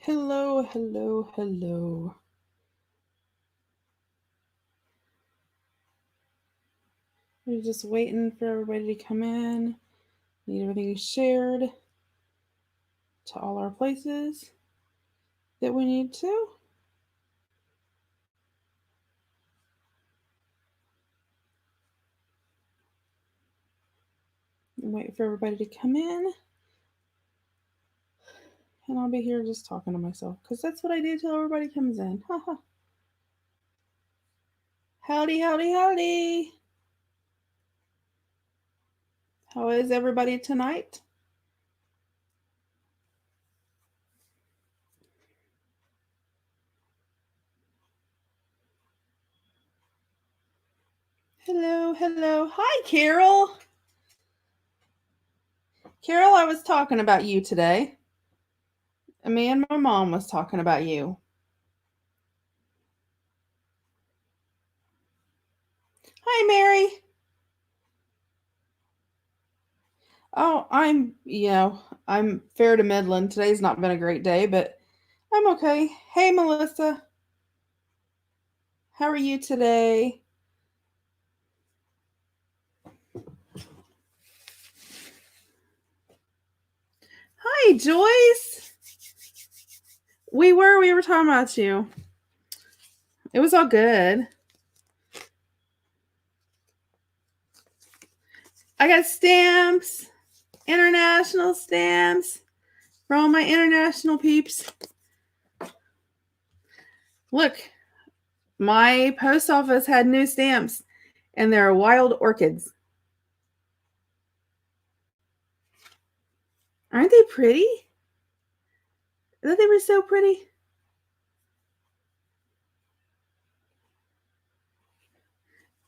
Hello, hello, hello. We're just waiting for everybody to come in. Need everything shared to all our places that we need to. Wait for everybody to come in. And I'll be here just talking to myself because that's what I do till everybody comes in. Haha. Howdy, howdy, howdy. How is everybody tonight? Hello, hello. Hi, Carol. Carol, I was talking about you today. Me and my mom was talking about you. Hi, Mary. Oh, I'm fair to middling. Today's not been a great day, but I'm okay. Hey, Melissa. How are you today? Hi, Joyce. We were talking about you. It was all good. I got stamps, international stamps for all my international peeps. Look, my post office had new stamps, and they're wild orchids. Aren't they pretty? I thought they were so pretty.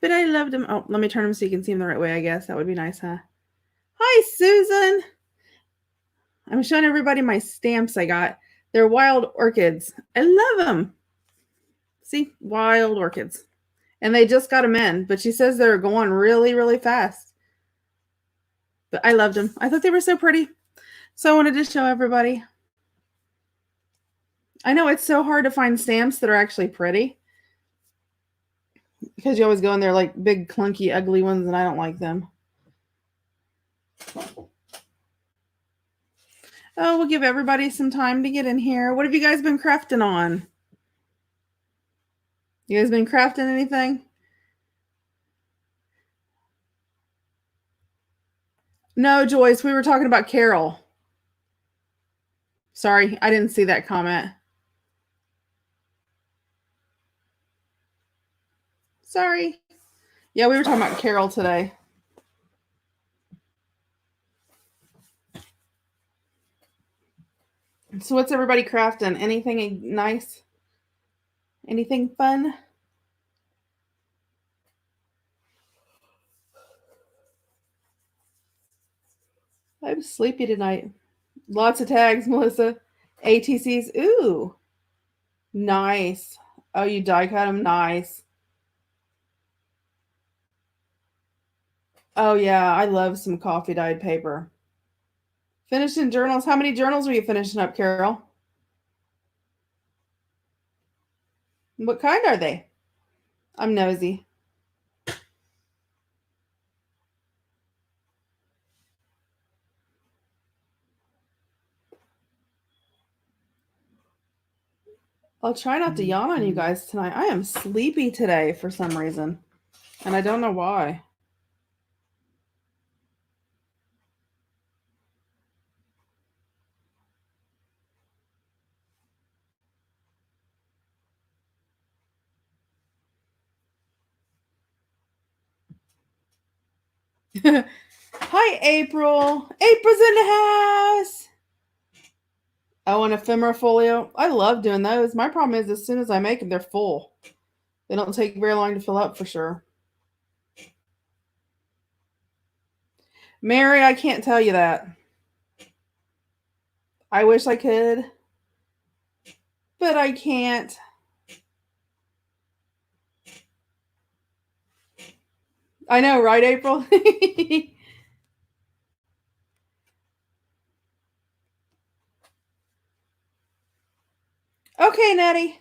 But I loved them. Oh, let me turn them so you can see them the right way, I guess. That would be nice, huh? Hi, Susan. I'm showing everybody my stamps I got. They're wild orchids. I love them. See, wild orchids. And they just got them in, but she says they're going really, really fast. But I loved them. I thought they were so pretty. So I wanted to show everybody. I know it's so hard to find stamps that are actually pretty because you always go in there like big, clunky, ugly ones, and I don't like them. Oh, we'll give everybody some time to get in here. What have you guys been crafting on? You guys been crafting anything? No, Joyce, we were talking about Carol. Sorry, I didn't see that comment. Sorry. Yeah, we were talking about Carol today. So what's everybody crafting? Anything nice? Anything fun? I'm sleepy tonight. Lots of tags, Melissa. ATCs. Ooh. Nice. Oh, you die cut them? Nice. Oh, yeah. I love some coffee dyed paper. Finishing journals. How many journals are you finishing up, Carol? What kind are they? I'm nosy. I'll try not to yawn on you guys tonight. I am sleepy today for some reason, and I don't know why. Hi, April. April's in the house. Oh, an ephemera folio. I love doing those. My problem is as soon as I make them, they're full. They don't take very long to fill up for sure. Mary, I can't tell you that. I wish I could, but I can't. I know, right, April? Okay, Nettie.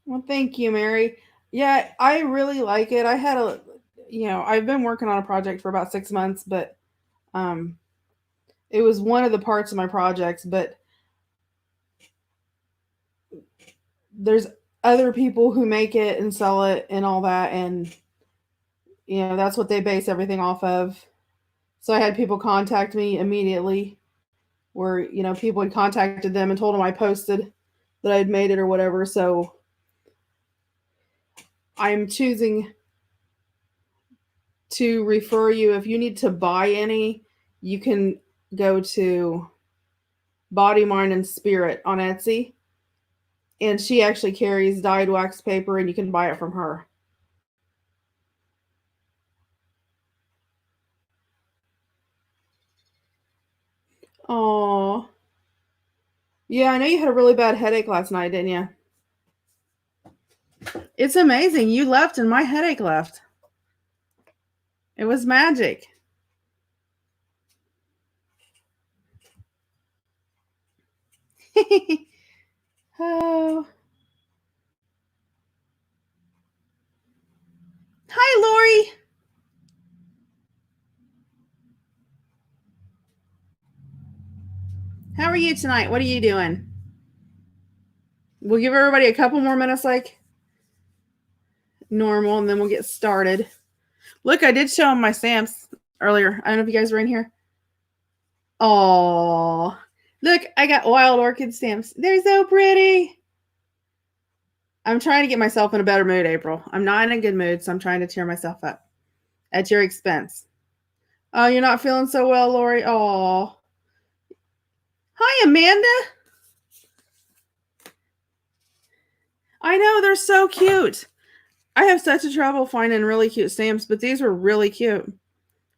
Well, thank you, Mary. Yeah, I really like it. I've been working on a project for about 6 months, but um, it was one of the parts of my projects, but there's other people who make it and sell it and all that. And, that's what they base everything off of. So I had people contact me immediately where, people had contacted them and told them I posted that I'd made it or whatever. So I'm choosing to refer you. If you need to buy any, you can go to Body, Mind, and Spirit on Etsy. And she actually carries dyed wax paper, and you can buy it from her. Oh, yeah, I know you had a really bad headache last night, didn't you? It's amazing. You left and my headache left. It was magic. Oh. Hi, Lori. How are you tonight? What are you doing? We'll give everybody a couple more minutes like normal, and then we'll get started. Look, I did show them my stamps earlier. I don't know if you guys were in here. Oh, look, I got wild orchid stamps. They're so pretty. I'm trying to get myself in a better mood, April. I'm not in a good mood, so I'm trying to cheer myself up at your expense. Oh, you're not feeling so well, Lori? Oh. Hi, Amanda. I know, they're so cute. I have such a trouble finding really cute stamps, but these were really cute.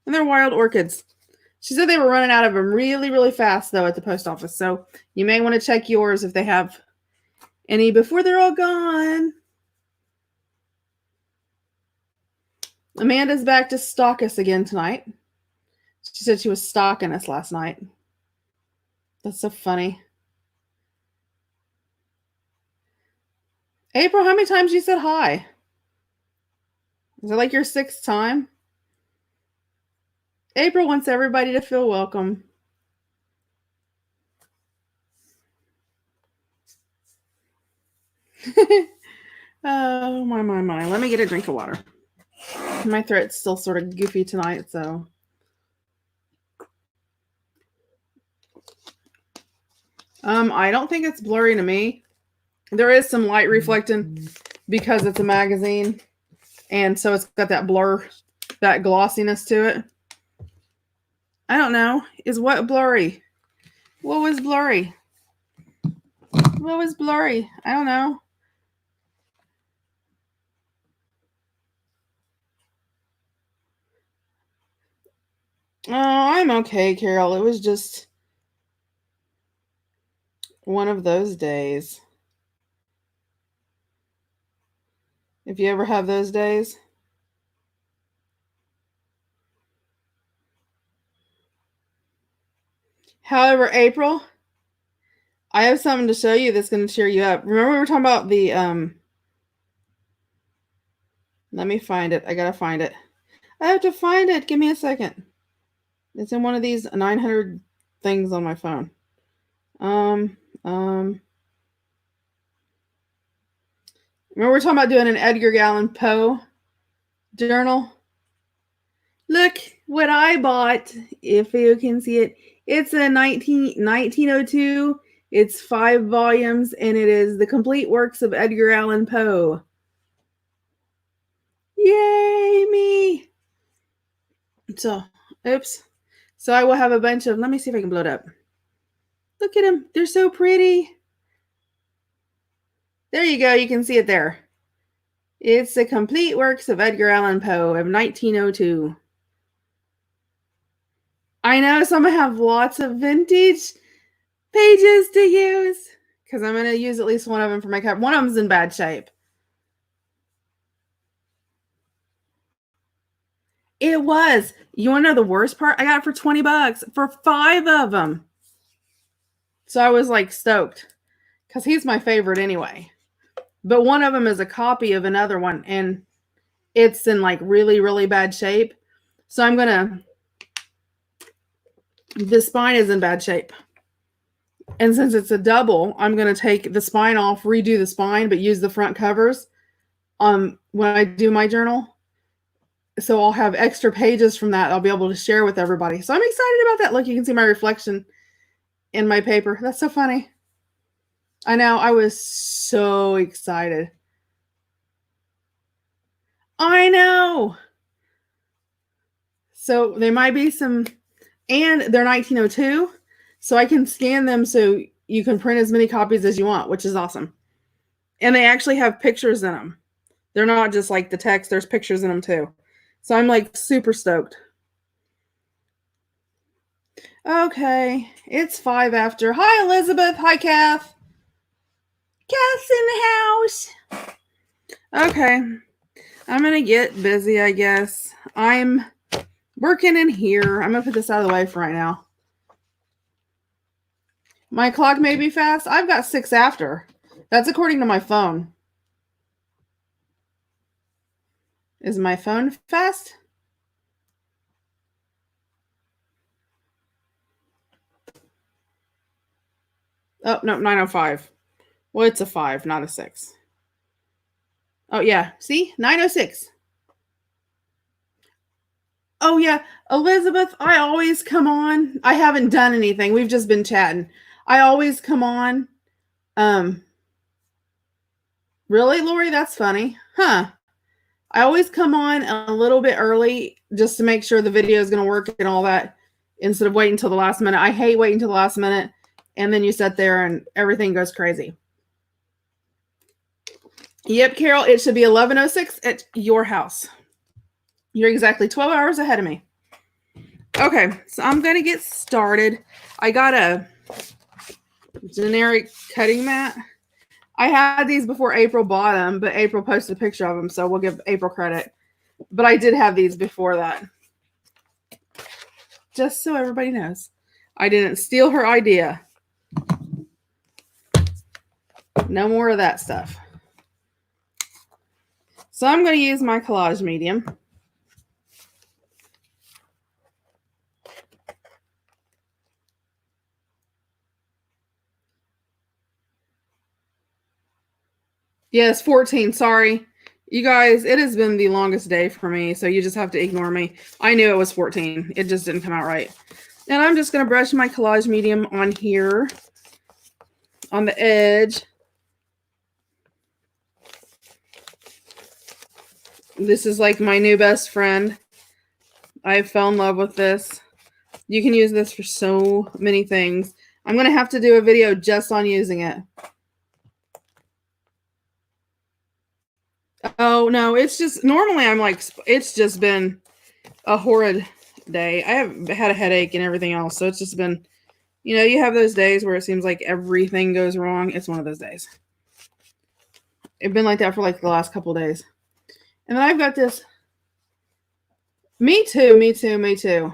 And they're wild orchids. She said they were running out of them really, really fast, though, at the post office. So you may want to check yours if they have any before they're all gone. Amanda's back to stalk us again tonight. She said she was stalking us last night. That's so funny. April, how many times you said hi? Is it like your 6th time? April wants everybody to feel welcome. Oh, my. Let me get a drink of water. My throat's still sort of goofy tonight, so. I don't think it's blurry to me. There is some light reflecting because it's a magazine, and so it's got that blur, that glossiness to it. I don't know. Is what blurry? What was blurry? What was blurry? I don't know. Oh, I'm okay, Carol. It was just one of those days. If you ever have those days. However, April, I have something to show you that's going to cheer you up. Remember we were talking about the let me find it. I got to find it. I have to find it. Give me a second. It's in one of these 900 things on my phone. Remember we're talking about doing an Edgar Allan Poe journal? Look what I bought, if you can see it. It's a 1902. It's 5 volumes, and it is the complete works of Edgar Allan Poe. Yay, me! So, oops. So I will have a bunch of, let me see if I can blow it up. Look at them. They're so pretty. There you go. You can see it there. It's the complete works of Edgar Allan Poe of 1902. I know, so I'm going to have lots of vintage pages to use because I'm going to use at least one of them for my cover. One of them's in bad shape. It was. You want to know the worst part? I got it for $20 for 5 of them. So I was like stoked because he's my favorite anyway. But one of them is a copy of another one and it's in like really, really bad shape. So I'm going to, the spine is in bad shape. And since it's a double, I'm going to take the spine off, redo the spine, but use the front covers when I do my journal. So I'll have extra pages from that I'll be able to share with everybody. So I'm excited about that. Look, you can see my reflection in my paper. That's so funny. I know. I was so excited. I know. So there might be some, and they're 1902. So I can scan them so you can print as many copies as you want, which is awesome. And they actually have pictures in them. They're not just like the text, there's pictures in them too. So I'm like super stoked. Okay, it's 5 after. Hi, Elizabeth. Hi, Kath. Kath's in the house. Okay, I'm going to get busy, I guess. I'm working in here. I'm going to put this out of the way for right now. My clock may be fast. I've got 6 after. That's according to my phone. Is my phone fast? Oh, no, 9:05. Well, it's a 5, not a 6. Oh, yeah. See? 9:06. Oh, yeah. Elizabeth, I always come on. I haven't done anything. We've just been chatting. I always come on. Really, Lori? That's funny. Huh. I always come on a little bit early just to make sure the video is going to work and all that instead of waiting until the last minute. I hate waiting until the last minute and then you sit there and everything goes crazy. Yep, Carol, it should be 11:06 at your house. You're exactly 12 hours ahead of me. Okay, so I'm going to get started. I got a generic cutting mat. I had these before April bought them, but April posted a picture of them, so we'll give April credit. But I did have these before that. Just so everybody knows. I didn't steal her idea. No more of that stuff. So I'm going to use my collage medium. Yes, 14. Sorry. You guys, it has been the longest day for me, so you just have to ignore me. I knew it was 14. It just didn't come out right. And I'm just going to brush my collage medium on here, on the edge. This is like my new best friend. I fell in love with this. You can use this for so many things. I'm going to have to do a video just on using it. Oh, no, it's just, normally I'm like, it's just been a horrid day. I have had a headache and everything else, so it's just been, you know, you have those days where it seems like everything goes wrong. It's one of those days. It's been like that for like the last couple of days. And then I've got this. Me too, me too, me too.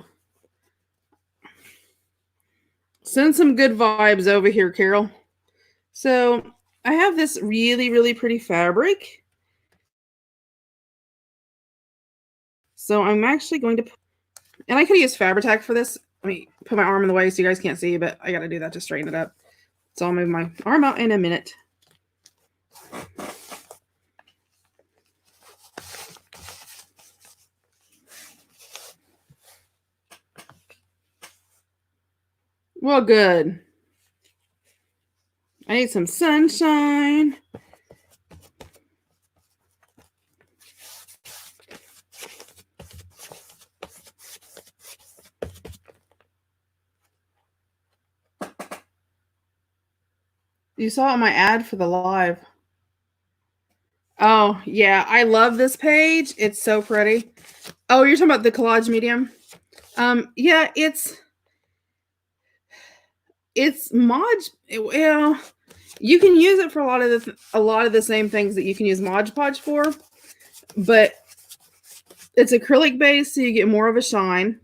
Send some good vibes over here, Carol. So I have this really, really pretty fabric. So I'm actually going to, and I could use Fabri-Tac for this. Let me put my arm in the way so you guys can't see, but I got to do that to straighten it up. So I'll move my arm out in a minute. Well, good. I need some sunshine. You saw my ad for the live. Oh, yeah. I love this page. It's so pretty. Oh, you're talking about the collage medium? Yeah, it's Mod. Well, you can use it for a lot of the same things that you can use Mod Podge for, but It's acrylic base, so you get more of a shine.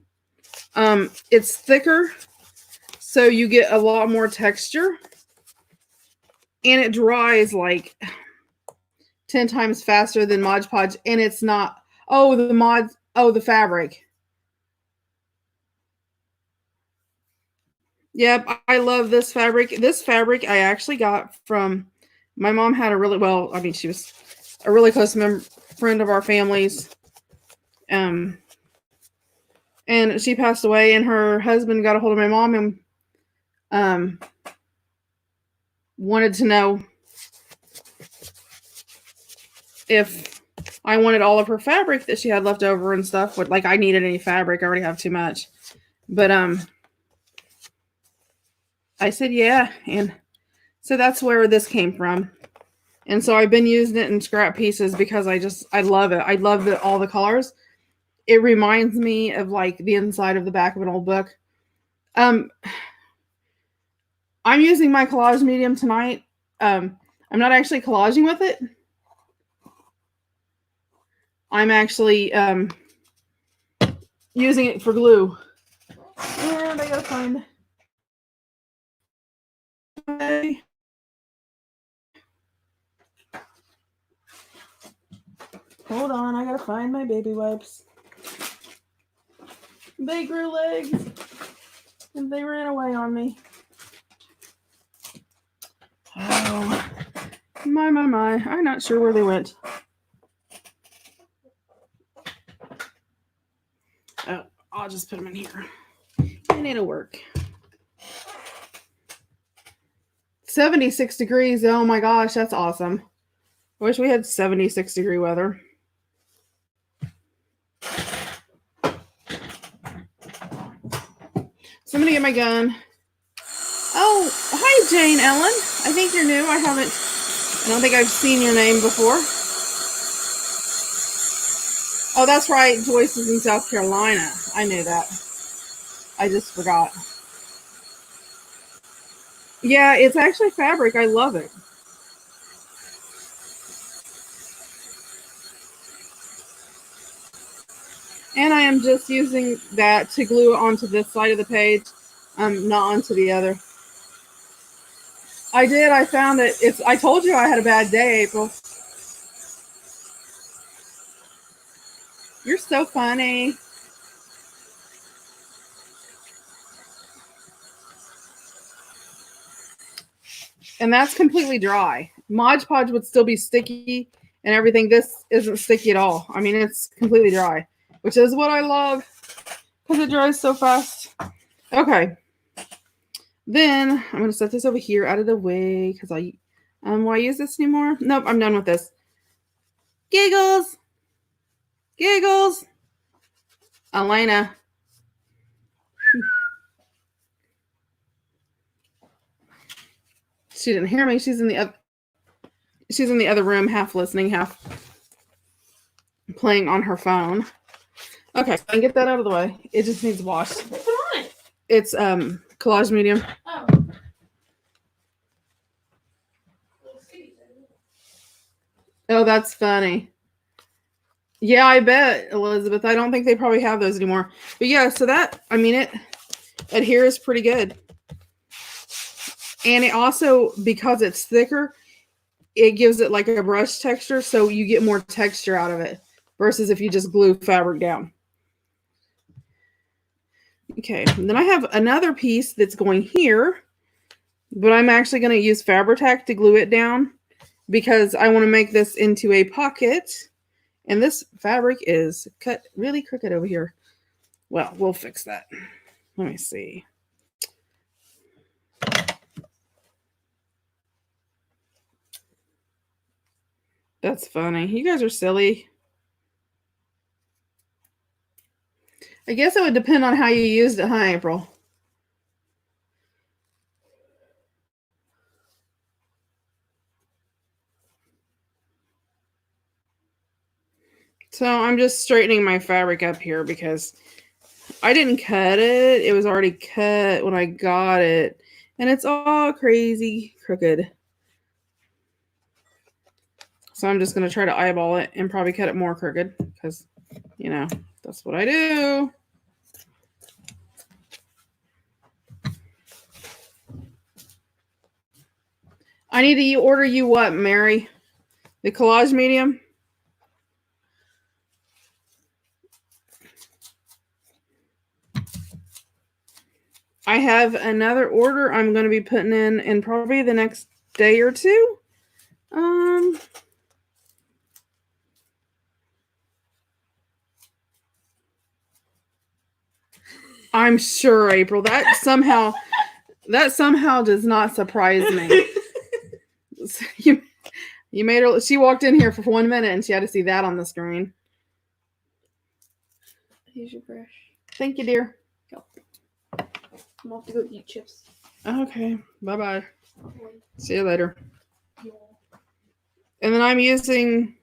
It's thicker, so you get a lot more texture. And it dries like 10 times faster than Mod Podge. And it's not, the fabric. Yep, I love this fabric. This fabric I actually got from, my mom had she was a really close friend of our family's. And she passed away, and her husband got a hold of my mom and wanted to know if I wanted all of her fabric that she had left over and stuff. Like I needed any fabric. I already have too much. But I said yeah, and so that's where this came from. And so I've been using it in scrap pieces because I love it. I love all the colors. It reminds me of like the inside of the back of an old book. I'm using my collage medium tonight. I'm not actually collaging with it. I'm actually using it for glue. And I gotta find. Hold on, I gotta find my baby wipes. They grew legs and they ran away on me. Oh, my. I'm not sure where they went. Oh, I'll just put them in here. And it'll work. 76 degrees. Oh my gosh, that's awesome. I wish we had 76 degree weather. So I'm going to get my gun. Oh, hi, Jane Ellen. I think you're new. I don't think I've seen your name before. Oh, that's right. Joyce is in South Carolina. I knew that. I just forgot. Yeah, it's actually fabric. I love it. And I am just using that to glue onto this side of the page, not onto the other. I did. I found it. I told you I had a bad day, April. You're so funny. And that's completely dry. Mod Podge would still be sticky and everything. This isn't sticky at all. I mean, it's completely dry, which is what I love because it dries so fast. Okay. Then I'm going to set this over here out of the way because will I use this anymore? Nope, I'm done with this. Giggles. Giggles. Elena. She didn't hear me. She's in the other room, half listening, half playing on her phone. Okay, I can get that out of the way. It just needs washed. Put on it. It's collage medium. Oh. Oh, that's funny. Yeah, I bet, Elizabeth. I don't think they probably have those anymore. But yeah, so it adheres pretty good. And it also, because it's thicker, it gives it like a brush texture, so you get more texture out of it versus if you just glue fabric down. Okay, and then I have another piece that's going here, but I'm actually going to use Fabri-Tac to glue it down because I want to make this into a pocket. And this fabric is cut really crooked over here. Well, we'll fix that. Let me see. That's funny. You guys are silly. I guess it would depend on how you used it, huh, April? So I'm just straightening my fabric up here because I didn't cut it. It was already cut when I got it. And it's all crazy crooked. So I'm just going to try to eyeball it and probably cut it more crooked because You know, that's what I do. I need to order you what, Mary? The collage medium? I have another order I'm going to be putting in probably the next day or two. I'm sure, April, that somehow does not surprise me. You made her. She walked in here for 1 minute and she had to see that on the screen. Here's your brush. Thank you, dear. Go. I'm off to go eat chips. Okay. Bye-bye. See you later. And then I'm using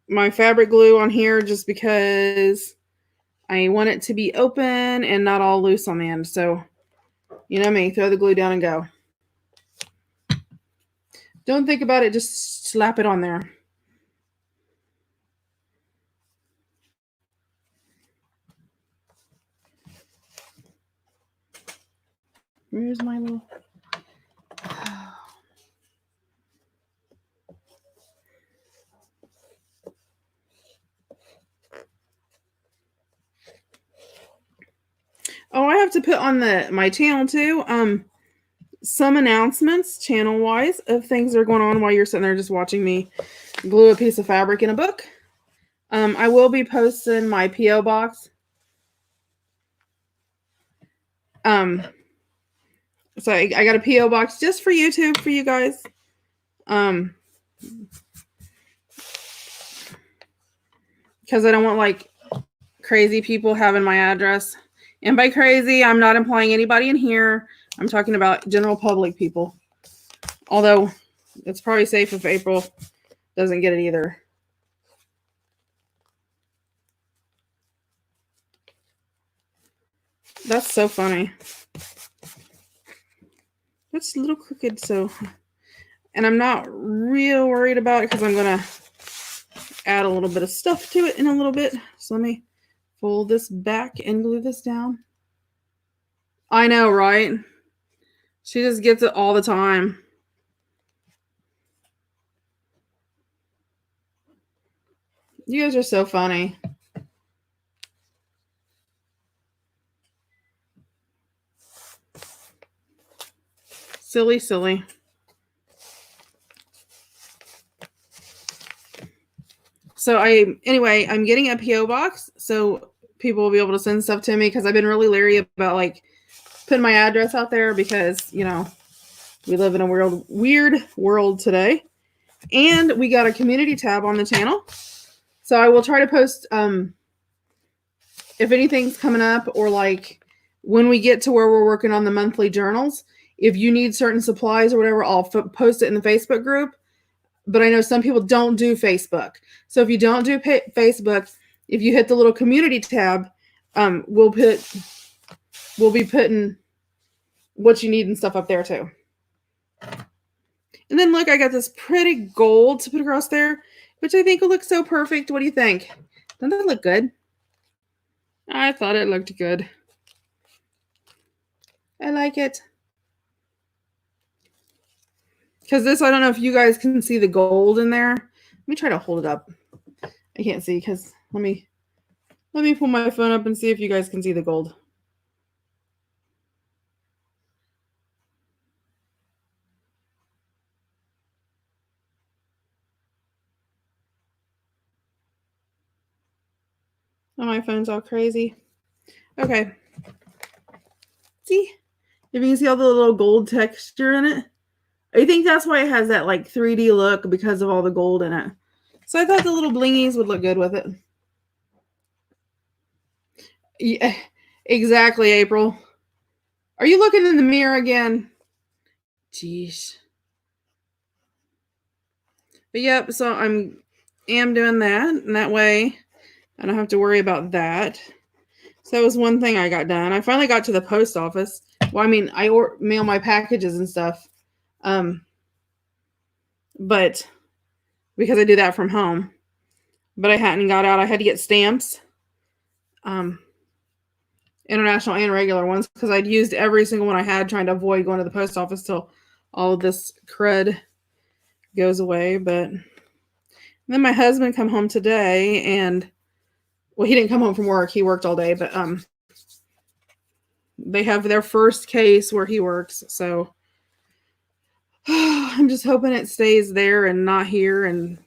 my fabric glue on here just because I want it to be open and not all loose on the end. So, you know me, throw the glue down and go. Don't think about it, just slap it on there. Where's my little... Oh, I have to put on my channel too. Some announcements channel-wise of things that are going on while you're sitting there just watching me glue a piece of fabric in a book. I will be posting my P.O. box. So I got a P.O. box just for YouTube for you guys. Because I don't want like crazy people having my address. And by crazy, I'm not implying anybody in here. I'm talking about general public people. Although it's probably safe if April doesn't get it either. That's so funny. That's a little crooked, so... And I'm not real worried about it because I'm going to add a little bit of stuff to it in a little bit. So let me fold this back and glue this down. I know, right? She just gets it all the time. You guys are so funny. Silly, silly. So I'm getting a P.O. box so people will be able to send stuff to me because I've been really leery about like putting my address out there because, you know, we live in a weird world today. And we got a community tab on the channel. So I will try to post if anything's coming up or like when we get to where we're working on the monthly journals, if you need certain supplies or whatever, I'll post it in the Facebook group. But I know some people don't do Facebook. So if you don't do Facebook, if you hit the little community tab, we'll be putting what you need and stuff up there too. And then look, I got this pretty gold to put across there, which I think will look so perfect. What do you think? Doesn't that look good? I thought it looked good. I like it. Because this, I don't know if you guys can see the gold in there. Let me try to hold it up. I can't see because let me pull my phone up and see if you guys can see the gold. Oh, my phone's all crazy. Okay. See? If you can see all the little gold texture in it. I think that's why it has that like 3D look because of all the gold in it. So I thought the little blingies would look good with it. Yeah, exactly, April. Are you looking in the mirror again? Jeez. But yep, so I am doing that, and that way I don't have to worry about that. So that was one thing I got done. I finally got to the post office. Well, I mean, I mail my packages and stuff. But because I do that from home. but I hadn't got out. I had to get stamps, international and regular ones, because I'd used every single one I had, trying to avoid going to the post office till all of this crud goes away. But then my husband come home today, and well, he didn't come home from work. He worked all day, but they have their first case where he works, so I'm just hoping it stays there and not here and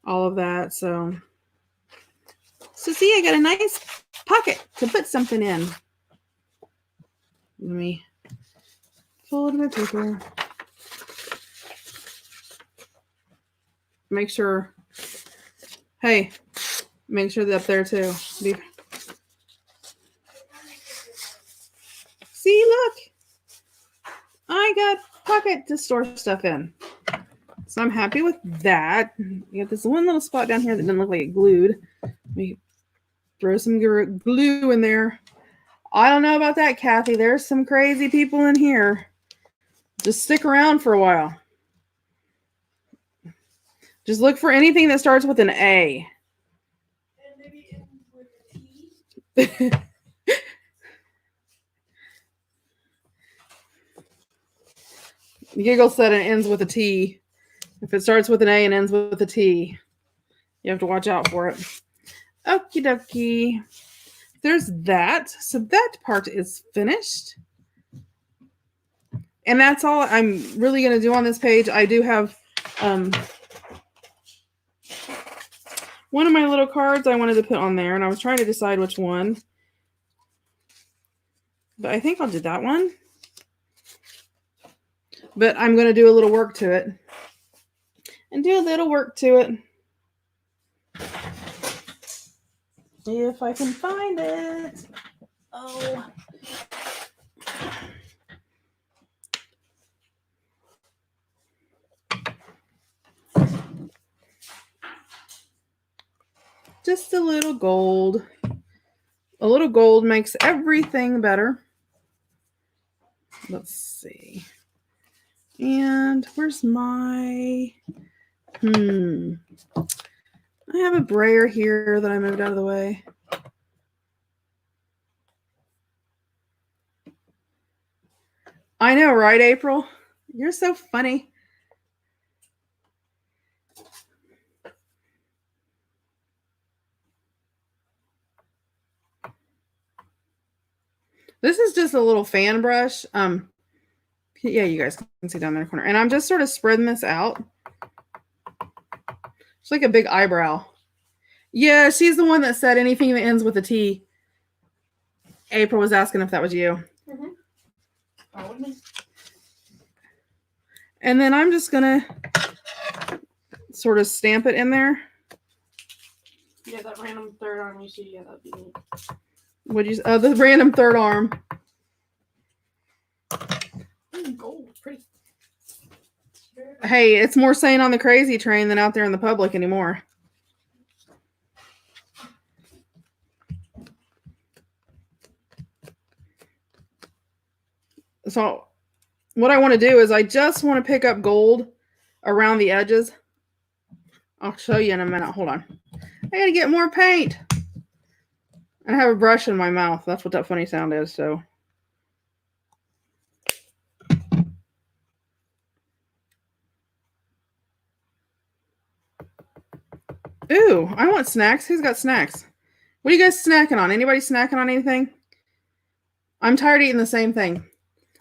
all of that. So see, I got a nice pocket to put something in. Let me fold my paper. Make sure, hey, make sure that's there too. See, look, I got pocket to store stuff in. So I'm happy with that. You got this one little spot down here that didn't look like it glued. Let me throw some glue in there. I don't know about that, Kathy. There's some crazy people in here. Just stick around for a while. Just look for anything that starts with an A. And maybe with a T. Giggle said it ends with a T. If it starts with an A and ends with a T, you have to watch out for it. Okie dokie. There's that. So that part is finished. And that's all I'm really going to do on this page. I do have one of my little cards I wanted to put on there, and I was trying to decide which one. But I think I'll do that one. But I'm going to do a little work to it. And do a little work to it. If I can find it. Oh. Just a little gold. A little gold makes everything better. Let's see. And where's my... I have a brayer here that I moved out of the way. I know, right, April? You're so funny. This is just a little fan brush. Yeah, you guys can see down there in the corner. And I'm just sort of spreading this out. It's like a big eyebrow. Yeah, she's the one that said anything that ends with a T. April was asking if that was you. Mm-hmm. Probably. And then I'm just going to sort of stamp it in there. Yeah, that random third arm you see. Yeah, that'd be neat. What'd you say? Oh, the random third arm. Gold. Pretty. Hey, it's more sane on the crazy train than out there in the public anymore. So what I want to do is I just want to pick up gold around the edges. I'll show you in a minute. Hold on. I got to get more paint. I have a brush in my mouth. That's what that funny sound is. So. Ooh, I want snacks. Who's got snacks? What are you guys snacking on? Anybody snacking on anything? I'm tired of eating the same thing.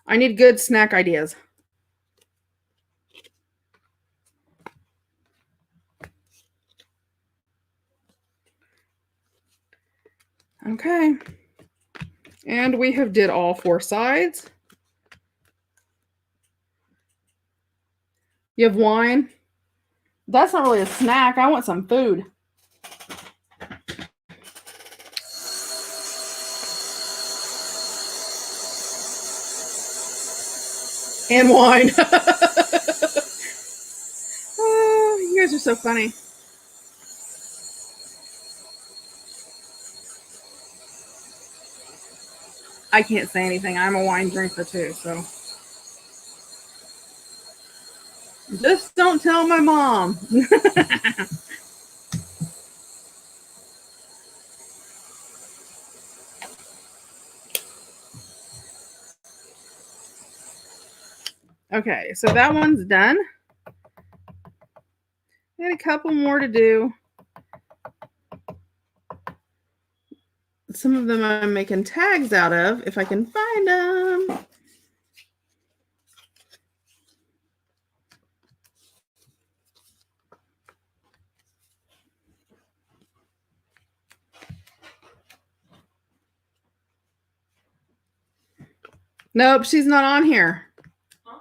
I need good snack ideas. Okay. And we have did all 4 sides. You have wine. That's not really a snack. I want some food. And wine. Oh, you guys are so funny. I can't say anything. I'm a wine drinker too, so. Just don't tell my mom. Okay, so that one's done. I had a couple more to do. Some of them I'm making tags out of, if I can find them. Nope, she's not on here. Huh?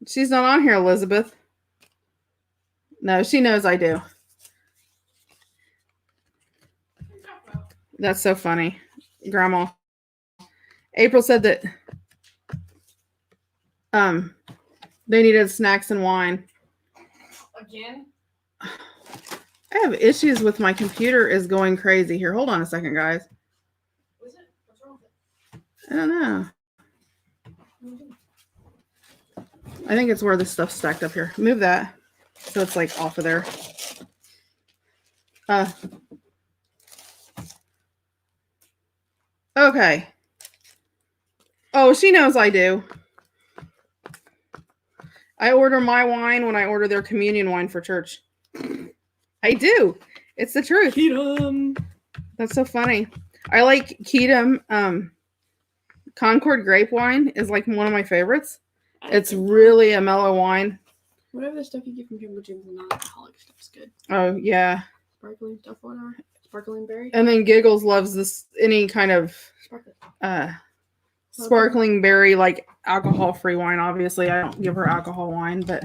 She's not on here, Elizabeth. No, she knows I do. That's so funny. Grandma. April said that they needed snacks and wine. Again? I have issues with my computer is going crazy here. Hold on a second, guys. What is it? What's wrong with I don't know. it? I think it's where this stuff's stacked up here. Move that so it's like off of there. Okay. Oh, she knows I do. I order my wine when I order their communion wine for church. I do. It's the truth. Kedum. That's so funny. I like Kedum. Concord grape wine is like one of my favorites. It's really a mellow wine. Whatever the stuff you get from Jumbo Jim's non-alcoholic stuff's good. Oh, yeah. Sparkling stuff, whatever. Sparkling berry. And then Giggles loves this, any kind of sparkling berry, like alcohol-free wine. Obviously, I don't give her alcohol wine, but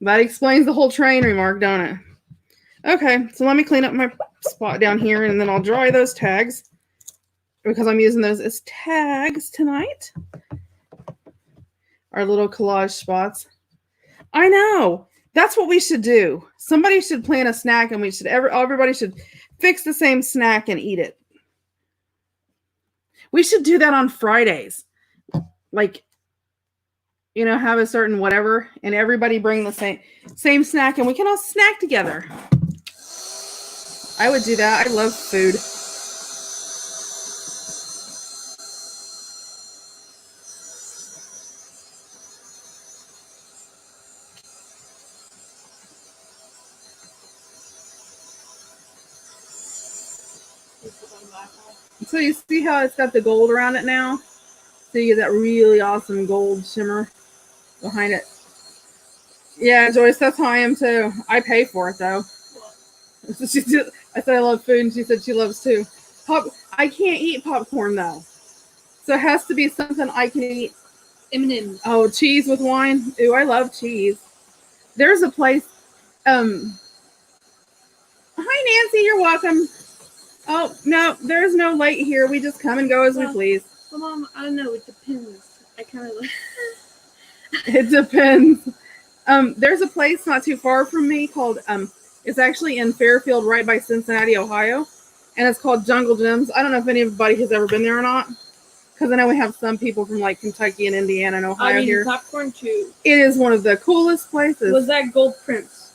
that explains the whole train remark, don't it? Okay, so let me clean up my spot down here, and then I'll dry those tags because I'm using those as tags tonight. Our little collage spots. I know. That's what we should do. Somebody should plan a snack, and we should everybody should fix the same snack and eat it. We should do that on Fridays. Like, you know, have a certain whatever, and everybody bring the same snack, and we can all snack together. I would do that. I love food. So you see how it's got the gold around it now? So you get that really awesome gold shimmer behind it. Yeah, Joyce, that's how I am too. I pay for it though. I said I love food, and she said she loves too. I can't eat popcorn though, so it has to be something I can eat. M&M's. Oh, cheese with wine. Ooh, I love cheese. There's a place. Hi, Nancy. You're welcome. Oh no, there's no light here. We just come and go as we please. Well, Mom, I don't know. It depends. I kind of like. It depends. There's a place not too far from me called it's actually in Fairfield, right by Cincinnati, Ohio, and it's called Jungle Gyms. I don't know if anybody has ever been there or not, because I know we have some people from like Kentucky and Indiana and Ohio here. Popcorn too. It is one of the coolest places. Was that Gold Prince?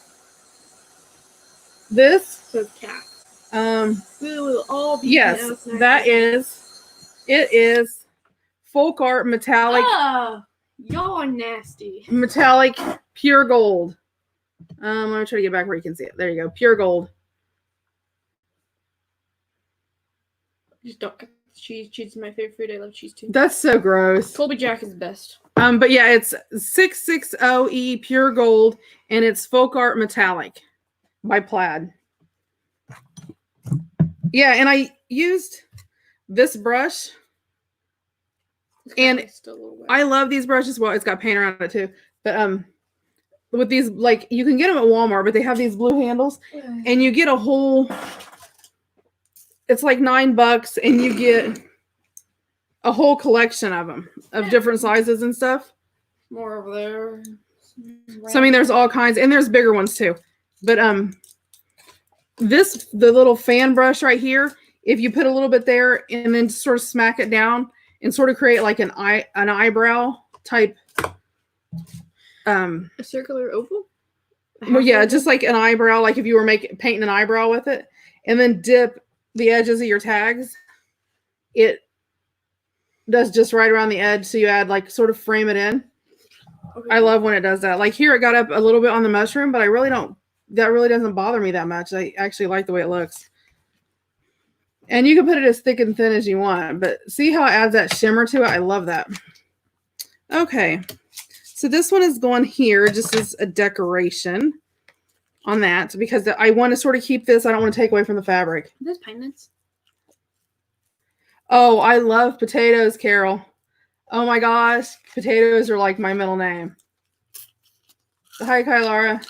This Says cat. We will all be. Yes, that is. It is folk art metallic. Y'all are nasty. Metallic pure gold. Let me try to get back where you can see it. There you go. Pure gold. Just don't cut the cheese. Cheese is my favorite food. I love cheese too. That's so gross. Colby Jack is the best. But yeah, it's 660E pure gold, and it's folk art metallic by Plaid. Yeah, and I used this brush, and I love these brushes. Well, it's got paint around it too, but with these, like, you can get them at Walmart, but they have these blue handles, and you get a whole. It's like $9, and you get a whole collection of them of different sizes and stuff. More over there. So I mean, there's all kinds, and there's bigger ones too. But the little fan brush right here, if you put a little bit there and then sort of smack it down and sort of create like an eyebrow type. A circular oval? Well, yeah, just like an eyebrow, like if you were painting an eyebrow with it, and then dip the edges of your tags it does just right around the edge. So you add like sort of frame it in. Okay. I love when it does that. Like here, it got up a little bit on the mushroom, but I really don't, that really doesn't bother me that much. I actually like the way it looks. And you can put it as thick and thin as you want, but see how it adds that shimmer to it? I love that. Okay. So this one is going here just as a decoration on that because I want to sort of keep this. I don't want to take away from the fabric. There's pine nuts. Oh, I love potatoes, Carol. Oh my gosh. Potatoes are like my middle name. Hi, Kylara.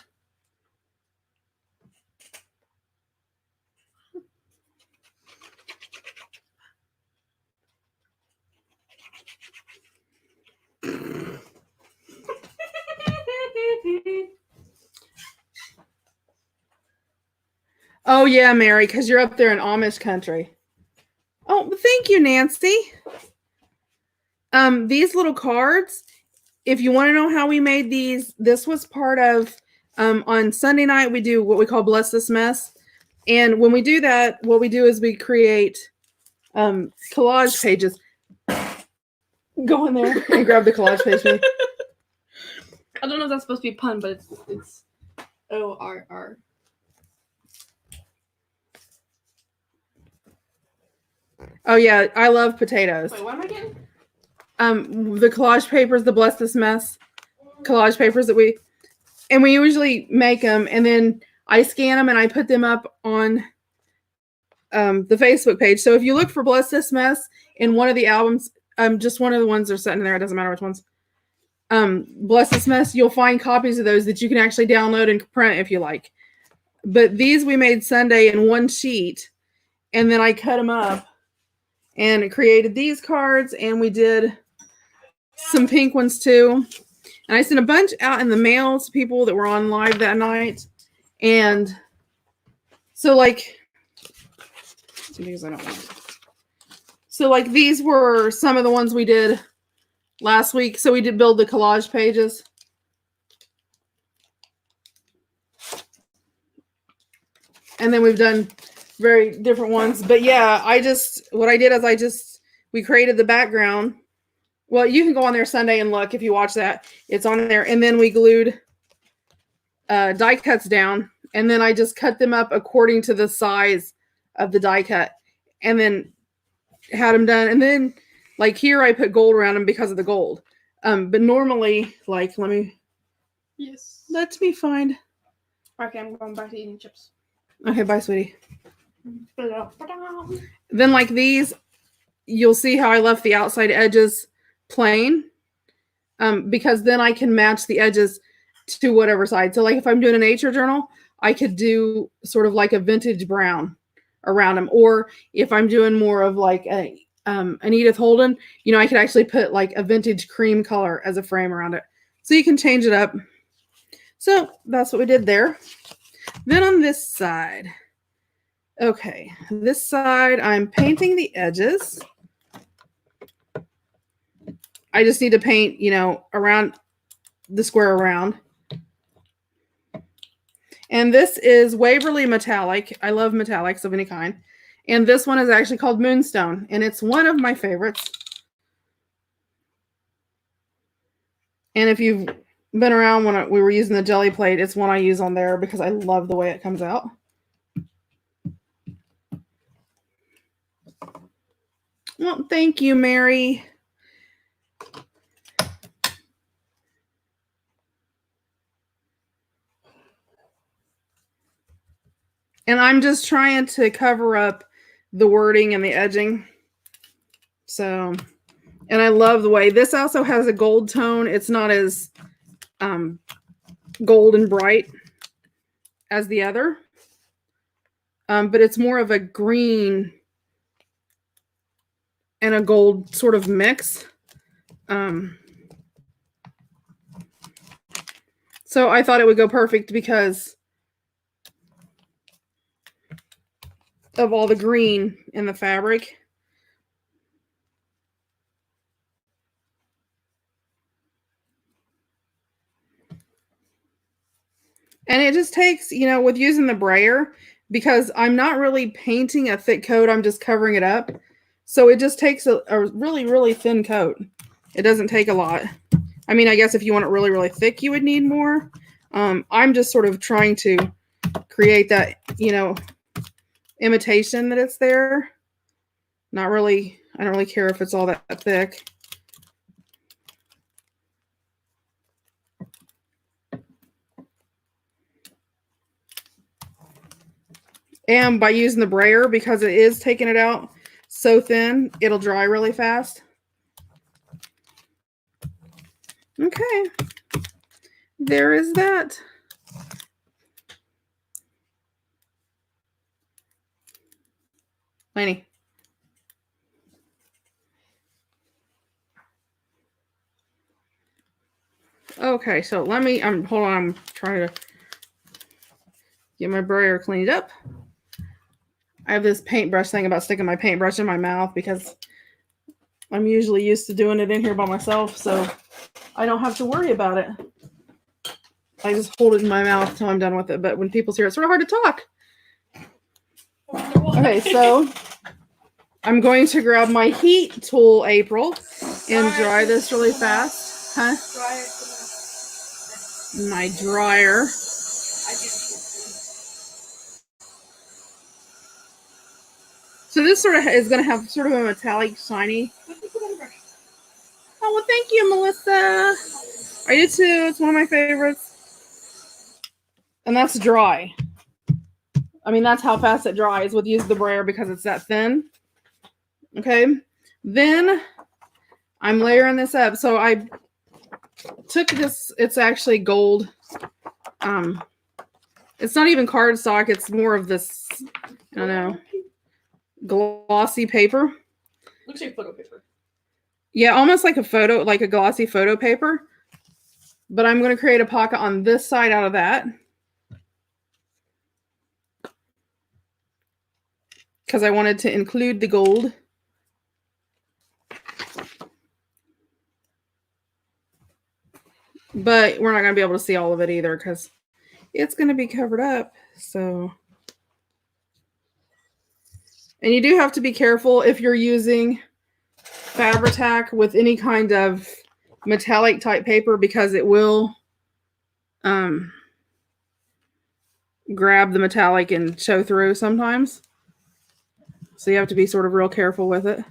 Oh yeah, Mary, because you're up there in Amish country. Oh, thank you, Nancy. These little cards, if you want to know how we made these, this was part of on Sunday night we do what we call Bless This Mess. And when we do that, what we do is we create collage pages. Go in there and grab the collage page. I don't know if that's supposed to be a pun, but it's ORR. Oh yeah, I love potatoes. Wait, what am I getting? The collage papers, the Bless This Mess collage papers that we usually make them, and then I scan them and I put them up on the Facebook page. So if you look for Bless This Mess in one of the albums, just one of the ones that are sitting there, it doesn't matter which ones. Bless This Mess, you'll find copies of those that you can actually download and print if you like. But these we made Sunday in one sheet, and then I cut them up and created these cards, and we did some pink ones too. And I sent a bunch out in the mail to people that were on live that night. And so like, these I don't want. So like these were some of the ones we did last week. So we did build the collage pages. And then we've done very different ones. But yeah, what I did is we created the background. Well, you can go on there Sunday and look if you watch that. It's on there. And then we glued die cuts down. And then I just cut them up according to the size of the die cut. And then had them done. And then like here I put gold around them because of the gold. But normally, like, let me find. Okay, I'm going back to eating chips. Okay, bye, sweetie. Then like these, you'll see how I left the outside edges plain, because then I can match the edges to whatever side. So like if I'm doing a nature journal, I could do sort of like a vintage brown around them. Or if I'm doing more of like an Edith Holden, you know, I could actually put like a vintage cream color as a frame around it. So you can change it up. So that's what we did there. Then on this side, okay, this side I'm painting the edges. I just need to paint, you know, around the square around. And this is Waverly Metallic. I love metallics of any kind. And this one is actually called Moonstone. And it's one of my favorites. And if you've been around when we were using the jelly plate, it's one I use on there because I love the way it comes out. Well, thank you, Mary. And I'm just trying to cover up the wording and the edging. So, and I love the way this also has a gold tone. It's not as gold and bright as the other, but it's more of a green and a gold sort of mix. So I thought it would go perfect because of all the green in the fabric. And it just takes, you know, with using the brayer, because I'm not really painting a thick coat, I'm just covering it up. So it just takes a really, really thin coat. It doesn't take a lot. I mean, I guess if you want it really, really thick, you would need more. I'm just sort of trying to create that, you know, imitation that it's there. Not really, I don't really care if it's all that thick. And by using the brayer, because it is taking it out so thin, it'll dry really fast. Okay, there is that. Laney. Okay, so let me, hold on, I'm trying to get my brayer cleaned up. I have this paintbrush thing about sticking my paintbrush in my mouth because I'm usually used to doing it in here by myself, so I don't have to worry about it. I just hold it in my mouth until I'm done with it, but when people's here, it's sort of hard to talk. Okay, so I'm going to grab my heat tool, April, and dry this really fast. Huh? My dryer. So this sort of is going to have sort of a metallic, shiny. Oh, well, thank you, Melissa. I do too. It's one of my favorites. And that's dry. I mean, that's how fast it dries with using the brayer because it's that thin. Okay. Then I'm layering this up. So I took this. It's actually gold. It's not even cardstock. It's more of this, I don't know, glossy paper. Looks like photo paper. Yeah, almost like a photo, like a glossy photo paper. But I'm going to create a pocket on this side out of that. Because I wanted to include the gold. But we're not going to be able to see all of it either because it's going to be covered up. So, and you do have to be careful if you're using Fabri-Tac with any kind of metallic type paper because it will grab the metallic and show through sometimes. So you have to be sort of real careful with it.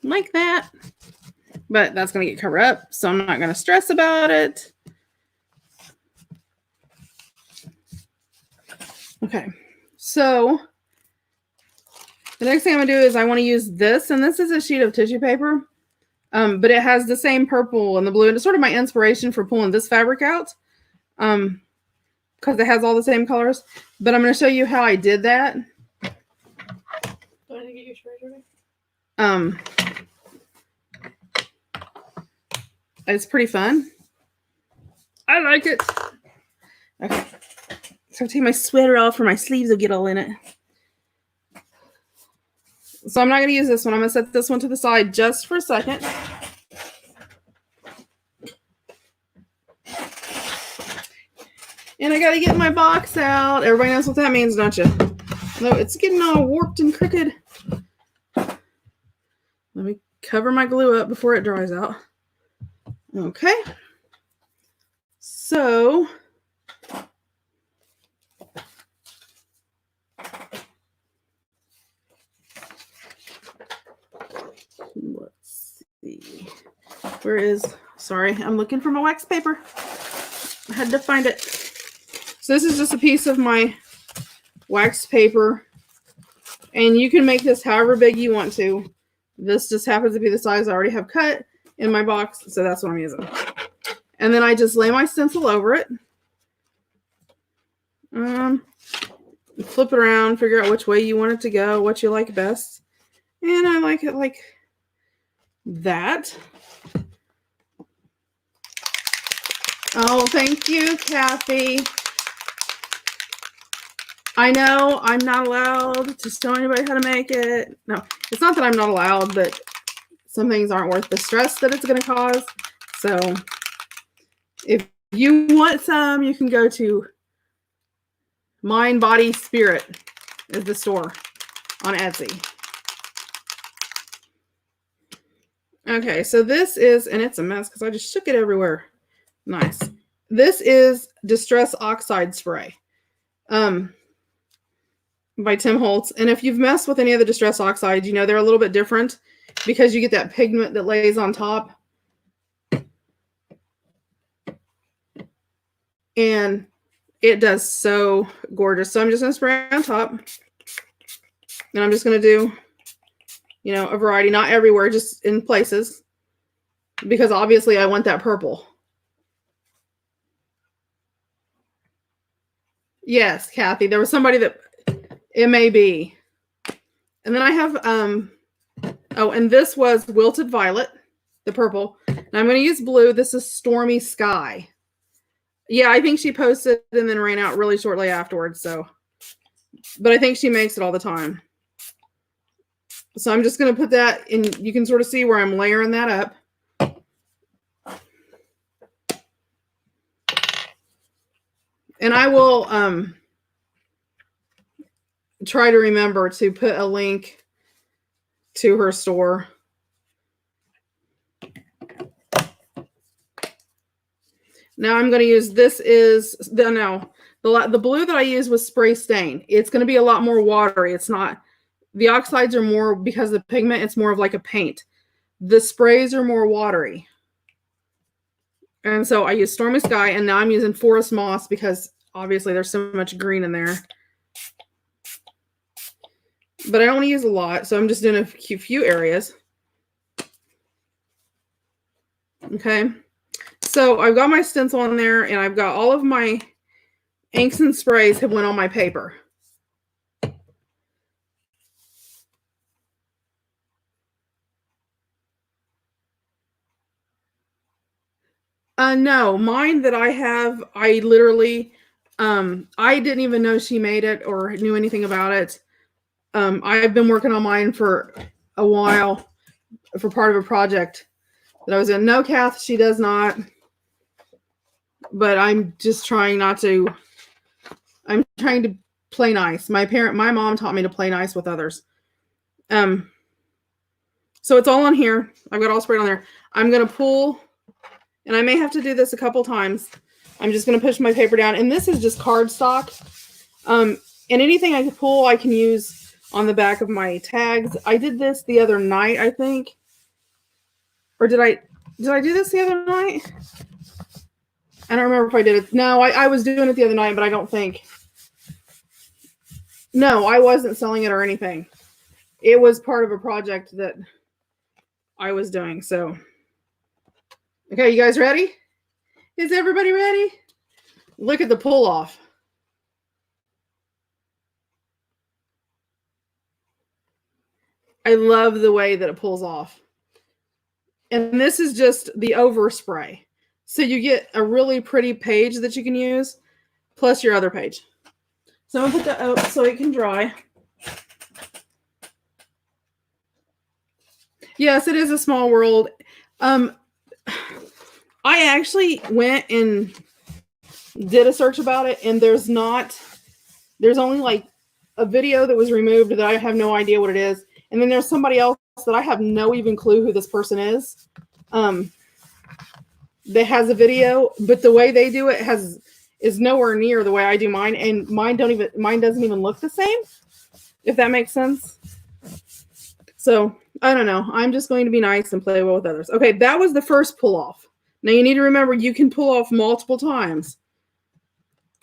Like that. But that's going to get covered up, so I'm not going to stress about it. Okay, so the next thing I'm going to do is I want to use this, and this is a sheet of tissue paper, but it has the same purple and the blue, and it's sort of my inspiration for pulling this fabric out because it has all the same colors. But I'm going to show you how I did that. Do I need to get your sprays ready? It's pretty fun. I like it. Okay. So I'll take my sweater off or my sleeves will get all in it. So I'm not going to use this one. I'm going to set this one to the side just for a second. And I got to get my box out. Everybody knows what that means, don't you? No, it's getting all warped and crooked. Let me cover my glue up before it dries out. Okay. So let's see. Where is, sorry, I'm looking for my wax paper. I had to find it. So this is just a piece of my wax paper. And you can make this however big you want to. This just happens to be the size I already have cut in my box, so that's what I'm using. And then I just lay my stencil over it. Flip it around, figure out which way you want it to go, what you like best. And I like it like that. Oh, thank you, Kathy. I know I'm not allowed to show anybody how to make it. No, it's not that I'm not allowed, but some things aren't worth the stress that it's going to cause. So if you want some, you can go to Mind, Body, Spirit is the store on Etsy. Okay, so this is, and it's a mess because I just shook it everywhere. Nice. This is Distress Oxide Spray by Tim Holtz. And if you've messed with any of the Distress Oxides, you know they're a little bit different because you get that pigment that lays on top. And it does so gorgeous. So I'm just going to spray on top. And I'm just going to do, you know, a variety, not everywhere, just in places. Because obviously I want that purple. Yes, Kathy, there was somebody that, it may be. And then I have, oh, and this was Wilted Violet, the purple. And I'm going to use blue. This is Stormy Sky. Yeah, I think she posted and then ran out really shortly afterwards. So, but I think she makes it all the time. So I'm just going to put that in. You can sort of see where I'm layering that up. And I will try to remember to put a link to her store. Now I'm going to use, this is, the blue that I used was Spray Stain. It's going to be a lot more watery. It's not, the oxides are more, because of the pigment, it's more of like a paint. The sprays are more watery. And so I use Stormy Sky, and now I'm using Forest Moss because obviously there's so much green in there. But I don't want to use a lot, so I'm just doing a few areas. Okay. So I've got my stencil on there, and I've got all of my inks and sprays have went on my paper. No, mine that I have, I literally, I didn't even know she made it or knew anything about it. I've been working on mine for a while for part of a project that I was in. No, Kath, she does not. But I'm just trying not to, I'm trying to play nice. My mom taught me to play nice with others. So it's all on here. I've got all sprayed on there. I'm going to pull, and I may have to do this a couple times. I'm just going to push my paper down. And this is just cardstock. And anything I can pull, I can use on the back of my tags. I did this the other night, I think. Or did I do this the other night? I don't remember if I did it. No, I was doing it the other night, but I don't think. No, I wasn't selling it or anything. It was part of a project that I was doing. So, okay, you guys ready? Is everybody ready? Look at the pull off. I love the way that it pulls off. And this is just the overspray. So you get a really pretty page that you can use, plus your other page. So I'm going to put that out so it can dry. Yes, it is a small world. I actually went and did a search about it, and there's only like a video that was removed that I have no idea what it is. And then there's somebody else that I have no even clue who this person is. That has a video, but the way they do it is nowhere near the way I do mine, and mine doesn't even look the same, if that makes sense. So I don't know. I'm just going to be nice and play well with others. Okay, that was the first pull off. Now you need to remember you can pull off multiple times,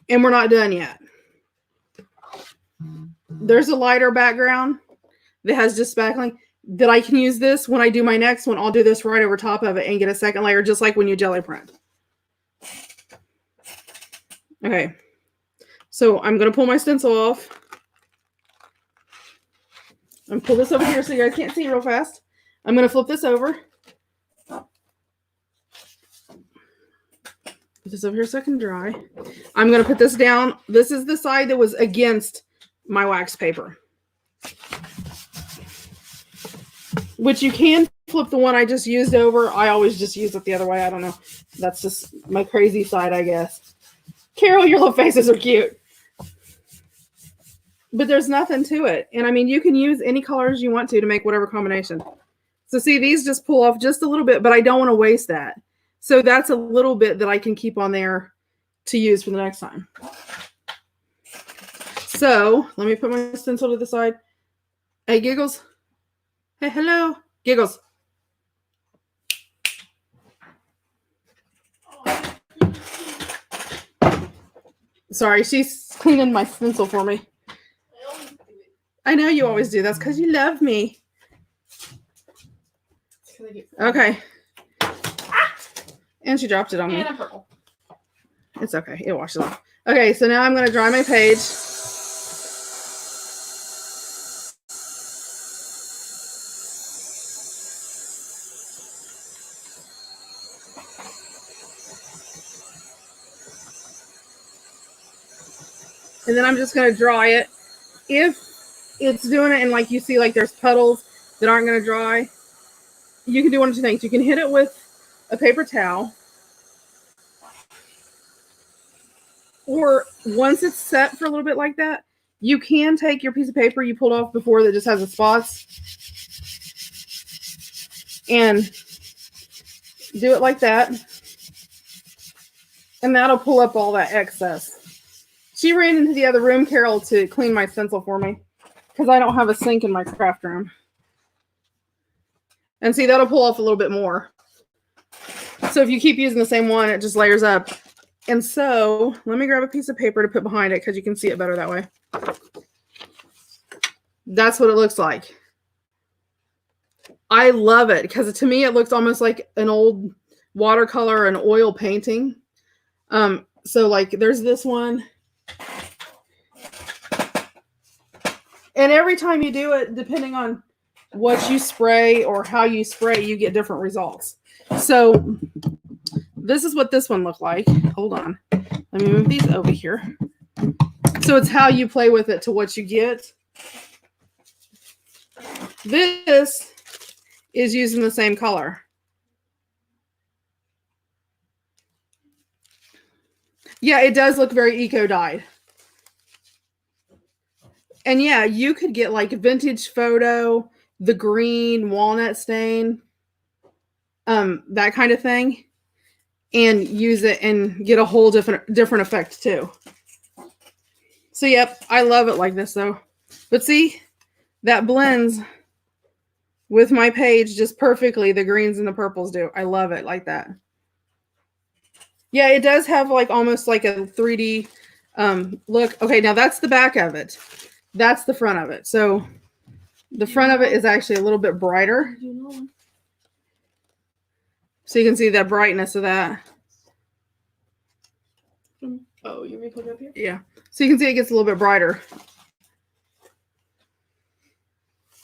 and we're not done yet. There's a lighter background that has just spackling. That I can use this when I do my next one. I'll do this right over top of it and get a second layer, just like when you jelly print. Okay. So I'm going to pull my stencil off. And pull this over here so you guys can't see real fast. I'm going to flip this over. Put this over here so I can dry. I'm going to put this down. This is the side that was against my wax paper. Which you can flip the one I just used over. I always just use it the other way. I don't know. That's just my crazy side, I guess. Carol, your little faces are cute. But there's nothing to it. And I mean, you can use any colors you want to make whatever combination. So see, these just pull off just a little bit, but I don't want to waste that. So that's a little bit that I can keep on there to use for the next time. So let me put my stencil to the side. Hey, Giggles. Hey, hello. Giggles. Sorry, she's cleaning my stencil for me. I know you always do. That's because you love me. Okay. And she dropped it on me. And a purple. It's okay. It washes off. Okay, so now I'm going to dry my page. And then I'm just going to dry it. If it's doing it and like you see like there's puddles that aren't going to dry, you can do one of two things. You can hit it with a paper towel. Or once it's set for a little bit like that, you can take your piece of paper you pulled off before that just has the spots and do it like that. And that'll pull up all that excess. She ran into the other room, Carol, to clean my stencil for me because I don't have a sink in my craft room. And see, that'll pull off a little bit more. So if you keep using the same one, it just layers up. And so let me grab a piece of paper to put behind it because you can see it better that way. That's what it looks like. I love it because to me, it looks almost like an old watercolor and oil painting. So like there's this one. And every time you do it, depending on what you spray or how you spray, you get different results. So this is what this one looked like. Hold on. Let me move these over here. So it's how you play with it to what you get. This is using the same color. Yeah, it does look very eco-dyed. And yeah, you could get like a vintage photo, the green walnut stain, that kind of thing, and use it and get a whole different effect too. So yep, I love it like this though. But see, that blends with my page just perfectly. The greens and the purples do. I love it like that. Yeah, it does have like almost like a 3D look. Okay, now that's the back of it. That's the front of it. So the front of it is actually a little bit brighter. So you can see that brightness of that. Oh, you may put it up here? Yeah. So you can see it gets a little bit brighter.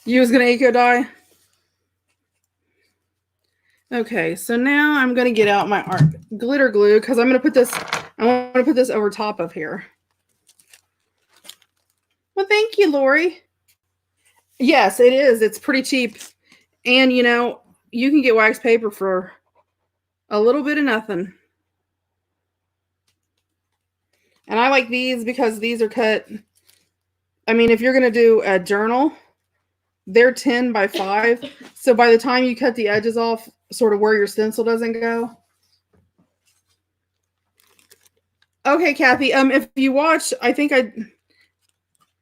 You was going to eco dye? Okay, so now I'm going to get out my art glitter glue because I'm going to put this, I want to put this over top of here. Well, thank you, Lori. Yes, it is. It's pretty cheap. And, you know, you can get wax paper for a little bit of nothing. And I like these because these are cut. I mean, if you're going to do a journal, they're 10 by 5. So by the time you cut the edges off, sort of where your stencil doesn't go. Okay, Kathy. If you watch, I think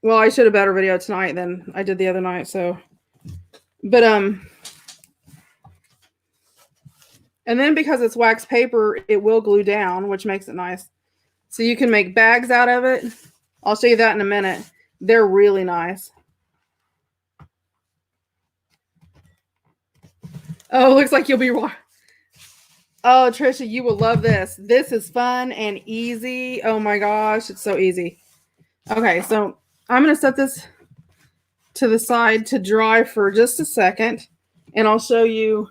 well, I should have better video tonight than I did the other night. So, but and then because it's wax paper, it will glue down, which makes it nice. So you can make bags out of it. I'll show you that in a minute. They're really nice. Oh, looks like you'll be. Oh, Trisha, you will love this. This is fun and easy. Oh my gosh, it's so easy. Okay, so I'm going to set this to the side to dry for just a second, and I'll show you.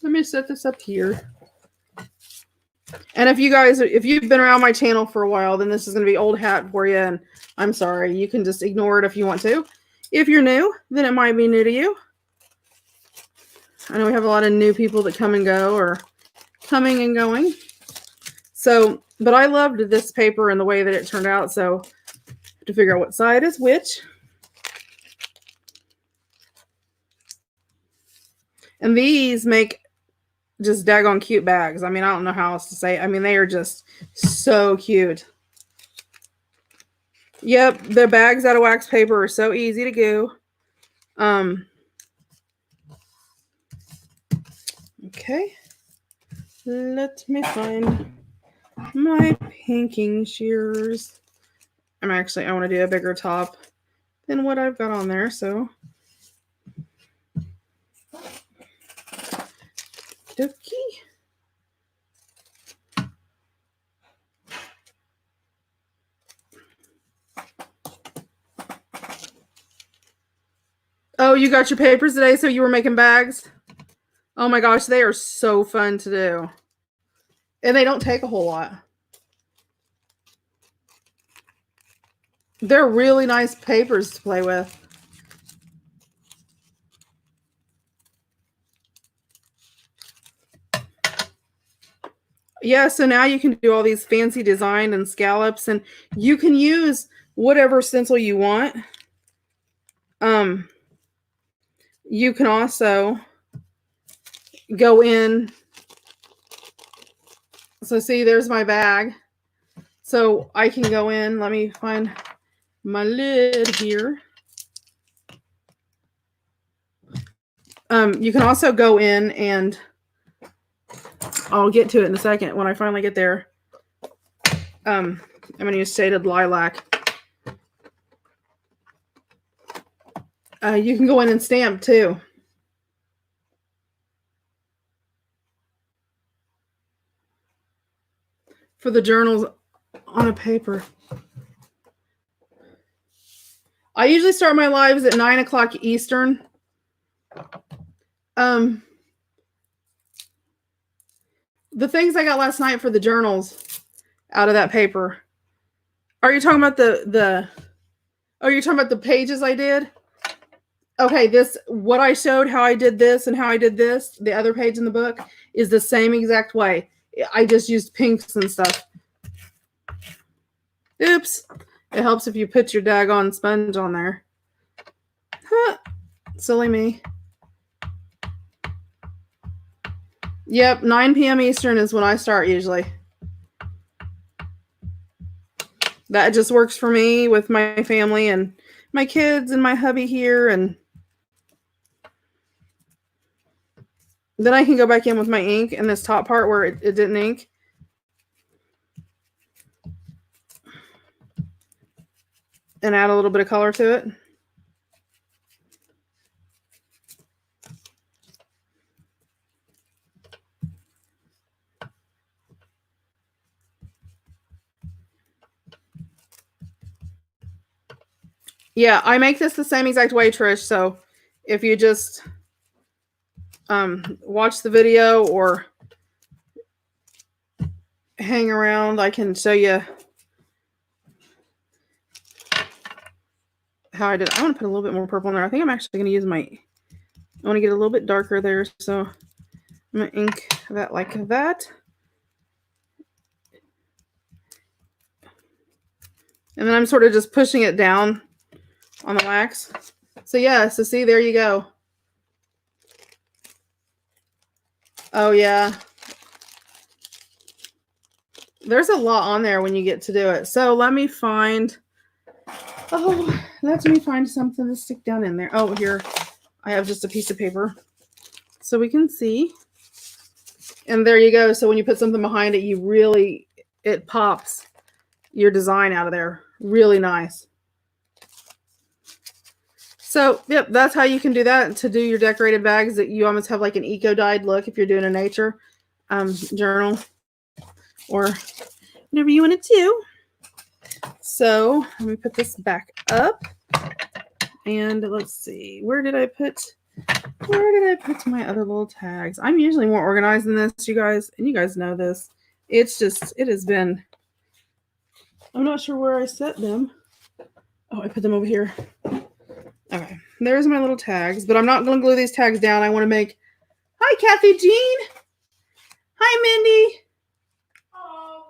Let me set this up here. And if you've been around my channel for a while, then this is going to be old hat for you, and I'm sorry. You can just ignore it if you want to. If you're new, then it might be new to you. I know we have a lot of new people that come and go, or coming and going. So, but I loved this paper and the way that it turned out. So to figure out what side is which. And these make just daggone cute bags. I mean, I don't know how else to say it. I mean, they are just so cute. Yep, the bags out of wax paper are so easy to do. Okay. Let me find my pinking shears. I want to do a bigger top than what I've got on there, so. Dokie. Oh, you got your papers today, so you were making bags? Oh my gosh, they are so fun to do. And they don't take a whole lot. They're really nice papers to play with. Yeah, so now you can do all these fancy design and scallops, and you can use whatever stencil you want. You can also go in. So see, there's my bag. So I can go in. Let me find my lid here. You can also go in, and I'll get to it in a second when I finally get there. I'm going to use Shaded Lilac. You can go in and stamp too. For the journals on a paper. I usually start my lives at 9 o'clock Eastern. The things I got last night for the journals out of that paper. Are you talking about oh, you're talking about the pages I did? Okay, what I showed, how I did this and how I did this, the other page in the book, is the same exact way. I just used pinks and stuff. Oops. It helps if you put your daggone sponge on there. Huh. Silly me. Yep, 9 p.m. Eastern is when I start usually. That just works for me with my family and my kids and my hubby here, and then I can go back in with my ink in this top part where it didn't ink. And add a little bit of color to it. Yeah, I make this the same exact way, Trish. So if you just watch the video or hang around, I can show you how I did it. I want to put a little bit more purple in there. I think I'm actually going to use I want to get a little bit darker there. So I'm going to ink that like that. And then I'm sort of just pushing it down on the wax. So yeah, so see, there you go. Oh yeah. There's a lot on there when you get to do it. So let me find something to stick down in there. Oh, here I have just a piece of paper so we can see. And there you go. So when you put something behind it, it pops your design out of there. Really nice. So, yep, that's how you can do that to do your decorated bags, that you almost have like an eco-dyed look if you're doing a nature journal or whatever you want to do. So let me put this back up, and let's see, where did I put my other little tags? I'm usually more organized than this, you guys, and you guys know this. It has been, I'm not sure where I set them. Oh, I put them over here. Okay, there's my little tags, but I'm not going to glue these tags down. I want to make, hi, Kathy Jean. Hi, Mindy. Oh.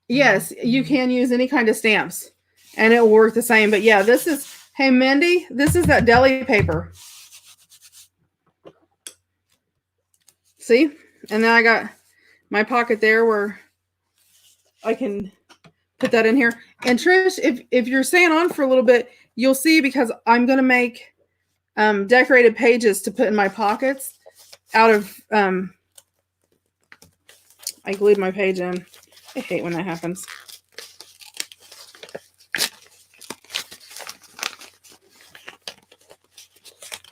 Yes, you can use any kind of stamps and it will work the same. But yeah, this is, hey, Mindy, this is that deli paper. See? And then I got my pocket there where I can put that in here. And Trish, if you're staying on for a little bit, you'll see because I'm going to make decorated pages to put in my pockets out of, I glued my page in. I hate when that happens.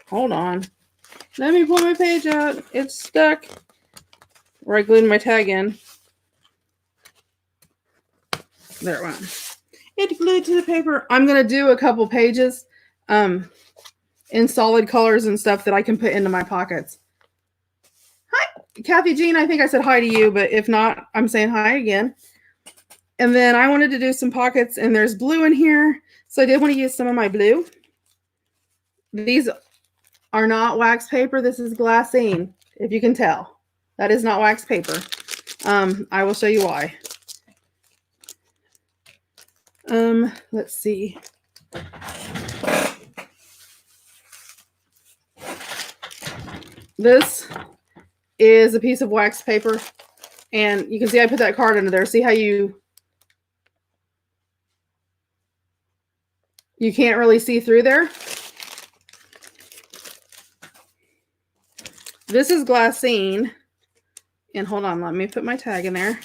Hold on. Let me pull my page out. It's stuck. Where I glued my tag in. There it went. It glued to the paper. I'm going to do a couple pages in solid colors and stuff that I can put into my pockets. Hi, Kathy Jean. I think I said hi to you, but if not, I'm saying hi again. And then I wanted to do some pockets, and there's blue in here. So I did want to use some of my blue. These are not wax paper. This is glassine, if you can tell. That is not wax paper. I will show you why. Let's see. This is a piece of wax paper, and you can see I put that card under there. See how you can't really see through there? This is glassine. And hold on, let me put my tag in there.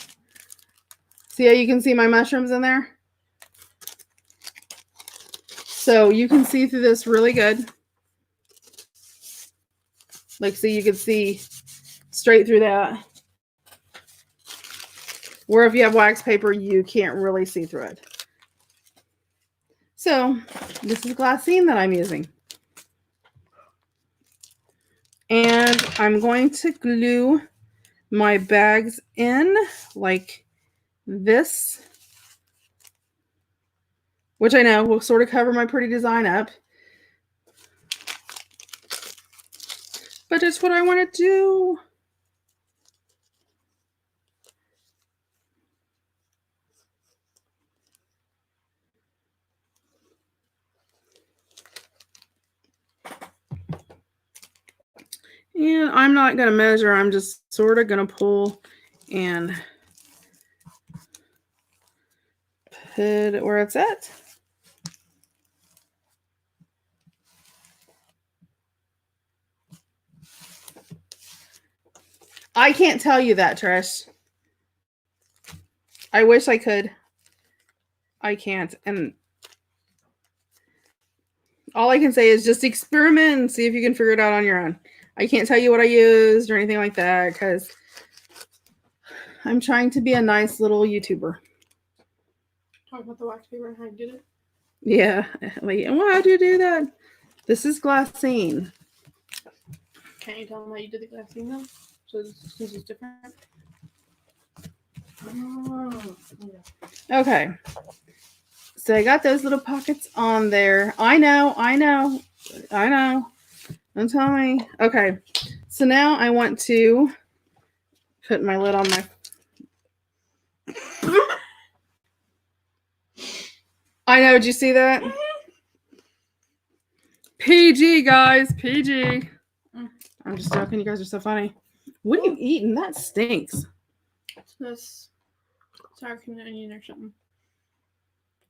See how you can see my mushrooms in there? So you can see through this really good. Like, see, you can see straight through that. Where if you have wax paper, you can't really see through it. So this is glassine that I'm using. And I'm going to glue my bags in like this, which I know will sort of cover my pretty design up. But it's what I want to do. And I'm not going to measure. I'm just sort of going to pull and put it where it's at. I can't tell you that, Trish. I wish I could. I can't. And all I can say is just experiment and see if you can figure it out on your own. I can't tell you what I used or anything like that because I'm trying to be a nice little YouTuber. Talk about the wax paper and how you did it. Yeah. Like, why do you do that? This is glassine. Can't you tell them how you did the glassine though? So since it's different. Oh, yeah. Okay. So I got those little pockets on there. I know. Don't tell me. Okay. So now I want to put my lid on my... I know. Did you see that? PG, guys. PG. I'm just joking. You guys are so funny. What are you eating? That stinks. It's this sour cream and onion or something.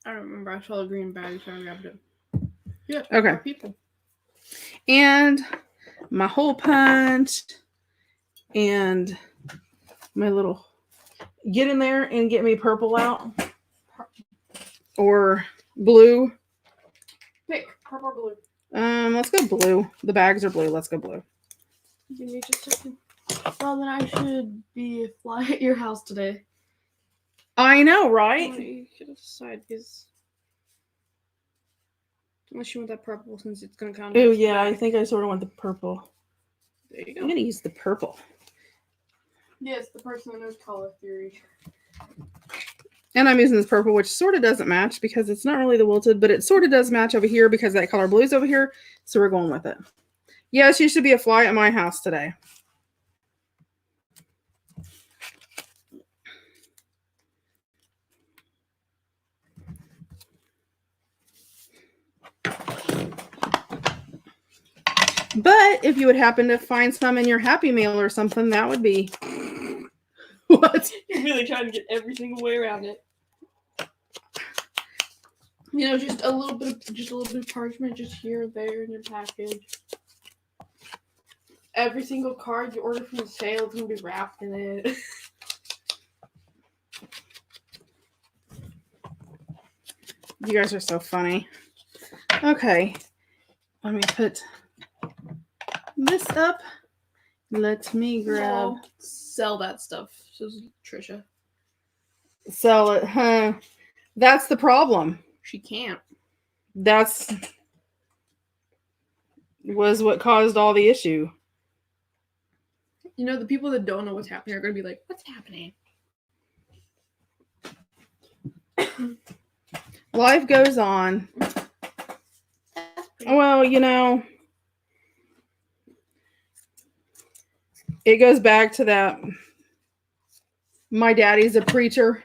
I don't remember. I saw a green bag, so I grabbed it. Yeah. Okay. People. And my hole punch and my little... Get in there and get me purple out. Or blue. Pick purple or blue. Let's go blue. The bags are blue. Let's go blue. Give me just a second. Well, then I should be fly at your house today. I know, right? Well, you could decide because unless you want that purple, since it's gonna count. Oh yeah, I think I sort of want the purple. There you I'm go. gonna use the purple. Yes, the person that knows color theory. And I'm using this purple, which sort of doesn't match because it's not really the wilted, but it sort of does match over here because that color blue is over here. So we're going with it. Yes, you should be a fly at my house today. But if you would happen to find some in your Happy Meal or something, that would be... What? You're really trying to get every single way around it. You know, just a little bit of parchment just here or there in your package. Every single card you order from the sale is gonna be wrapped in it. You guys are so funny. Okay. Let me put this up. Let me grab. No, sell that stuff, says Trisha. Sell it, huh? That's the problem. She can't. Was what caused all the issue. You know, the people that don't know what's happening are gonna be like, "What's happening?" Life goes on. Well, you know, it goes back to that. My daddy's a preacher.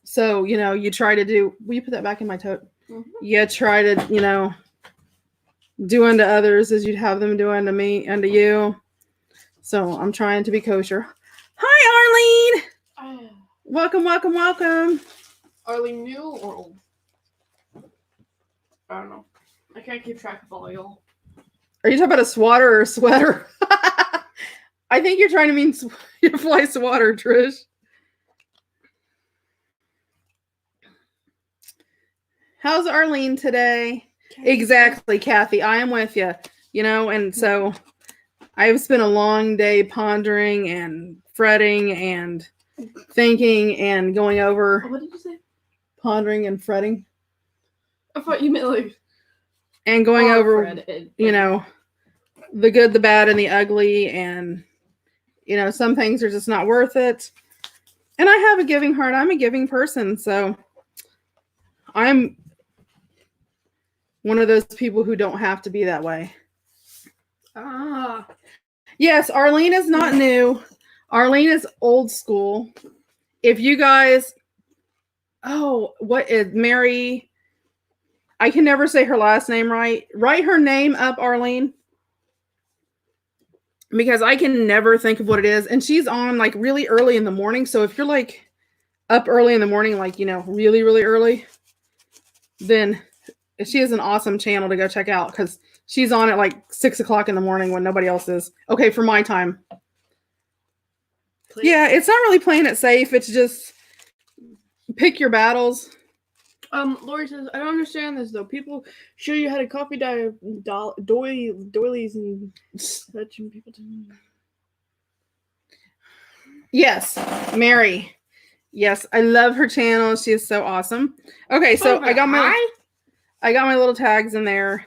So, you know, you try to do, will you put that back in my tote? Mm-hmm. You try to, you know, do unto others as you'd have them do unto me, unto you. So I'm trying to be kosher. Hi, Arlene. Welcome, welcome, welcome. Arlene, new or old? I don't know. I can't keep track of all y'all. Are you talking about a swatter or a sweater? I think you're trying to mean your fly swatter, Trish. How's Arlene today? Exactly, Kathy. I am with you. You know, and so I've spent a long day pondering and fretting and thinking and going over. What did you say? Pondering and fretting. I thought you meant like. And going over, you know, the good, the bad, and the ugly. And, you know, some things are just not worth it. And I have a giving heart. I'm a giving person. So I'm one of those people who don't have to be that way. Ah. Yes, Arlene is not new. Arlene is old school. If you guys, what is Mary? I can never say her last name right. Write her name up, Arlene, because I can never think of what it is. And she's on like really early in the morning. So if you're like up early in the morning, like, you know, really, really early, then she is an awesome channel to go check out because she's on at like 6 o'clock in the morning when nobody else is. Okay, for my time. Yeah, it's not really playing it safe. It's just pick your battles. Lori says, I don't understand this though. People show you how to copy doilies and such, and people do. Yes, Mary. Yes, I love her channel. She is so awesome. Okay, so I got my little tags in there.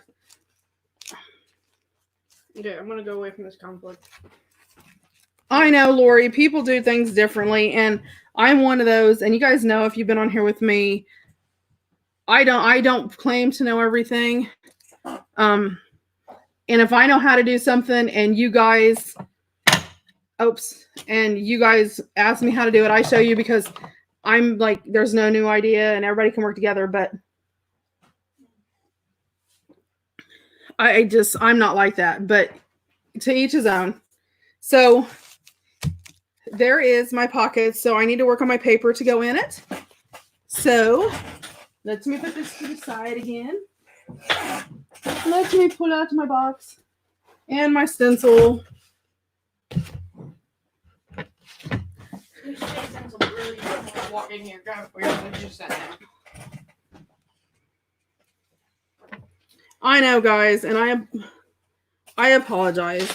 Okay, I'm gonna go away from this conflict. I know, Lori, people do things differently, and I'm one of those. And you guys know, if you've been on here with me, I don't claim to know everything. And if I know how to do something and you guys ask me how to do it, I show you, because I'm like, there's no new idea and everybody can work together, but I'm not like that, but to each his own. So there is my pocket. So I need to work on my paper to go in it. So let me put this to the side again. Let me pull out my box and my stencil. Walk in here, grab it, just sat down. I know, guys, and I apologize.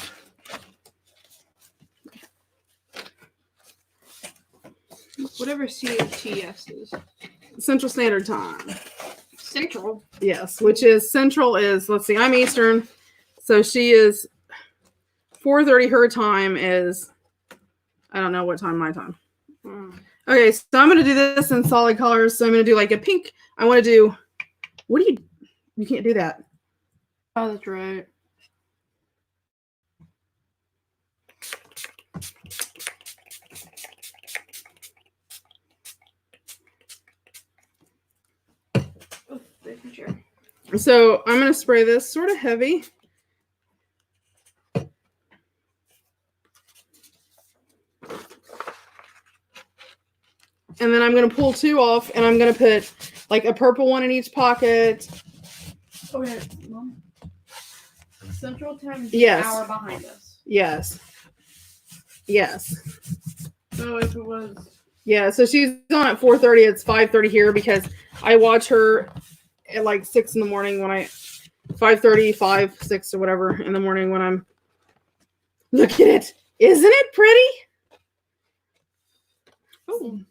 Whatever CTS is. Central Standard Time. Central? Yes, which is Central is, let's see, I'm Eastern. So she is 4:30. Her time is, I don't know what time my time. Okay, so I'm going to do this in solid colors. So I'm going to do like a pink. I want to do, what do you can't do that. Oh, that's right. Oh, there's my chair. So I'm going to spray this sort of heavy. And then I'm going to pull 2 off, and I'm going to put like a purple one in each pocket. Okay, Mom. Central Time is Yes. an hour behind us. Yes. Yes. So if it was... Yeah, so she's on at 4:30. It's 5:30 here because I watch her at like 6 in the morning when 5:30, 5, 6 or whatever in the morning when I'm... Look at it. Isn't it pretty? Oh,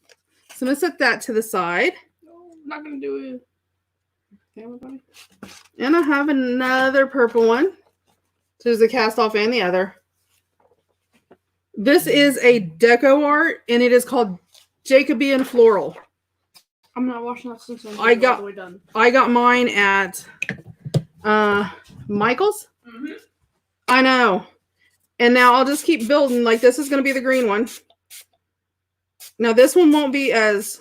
So I'm going to set that to the side. no, I'm not going to do it. Everybody. And I have another purple one. So there's the cast off and the other. This is a deco art, and it is called Jacobean Floral. I'm not watching that since I'm I got- all the way done. I got mine at Michael's. Mm-hmm. I know. And now I'll just keep building. Like, this is going to be the green one. Now, this one won't be as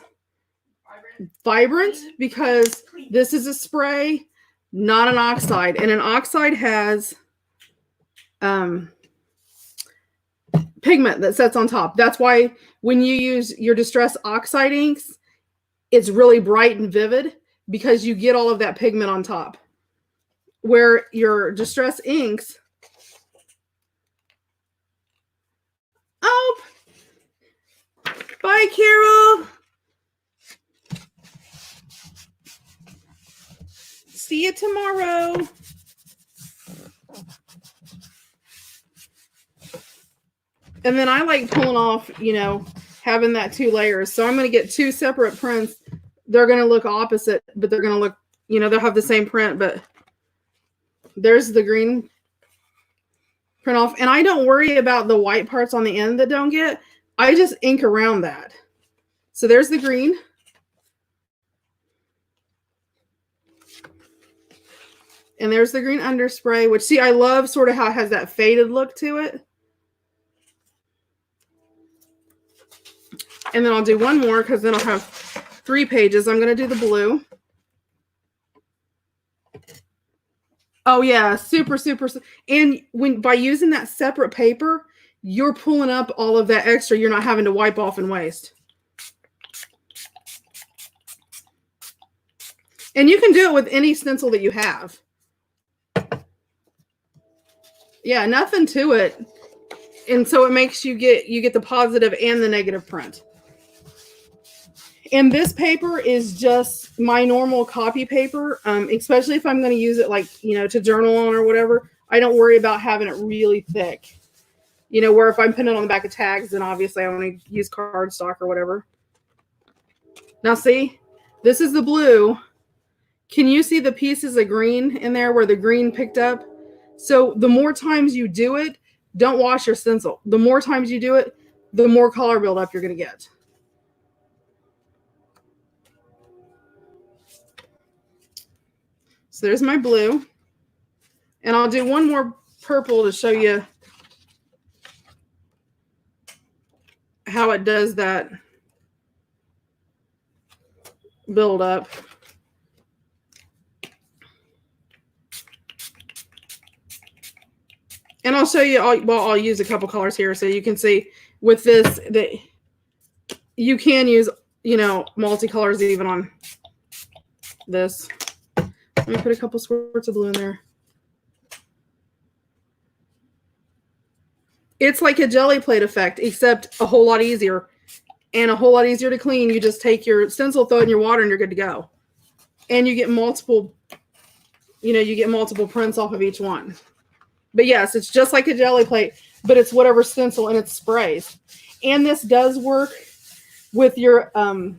vibrant because this is a spray, not an oxide. And an oxide has pigment that sets on top. That's why when you use your Distress Oxide inks, it's really bright and vivid because you get all of that pigment on top. Where your Distress inks... Oh, bye, Carol. See you tomorrow. And then I like pulling off, having that 2 layers. So I'm going to get 2 separate prints. They're going to look opposite, but they're going to look, they'll have the same print, but there's the green print off. And I don't worry about the white parts on the end that don't get. I just ink around that. So there's the green. And there's the green underspray, which, see, I love sort of how it has that faded look to it. And then I'll do one more because then I'll have 3 pages. I'm going to do the blue. Oh, yeah. Super, super. And by using that separate paper, you're pulling up all of that extra. You're not having to wipe off and waste. And you can do it with any stencil that you have. Yeah, nothing to it. And so it makes you get the positive and the negative print. And this paper is just my normal copy paper, especially if I'm going to use it like, to journal on or whatever. I don't worry about having it really thick. Where if I'm putting it on the back of tags, then obviously I want to use cardstock or whatever. Now see, this is the blue. Can you see the pieces of green in there where the green picked up? So the more times you do it, don't wash your stencil. The more times you do it, the more color buildup you're going to get. So there's my blue. And I'll do one more purple to show you how it does that build up. And I'll show you, I'll use a couple colors here so you can see with this that you can use, multicolors even on this. Let me put a couple squirts of blue in there. It's like a jelly plate effect, except a whole lot easier and a whole lot easier to clean. You just take your stencil, throw it in your water, and you're good to go. And you get multiple, multiple prints off of each one. But yes, it's just like a jelly plate, but it's whatever stencil and it sprays. And this does work with your apple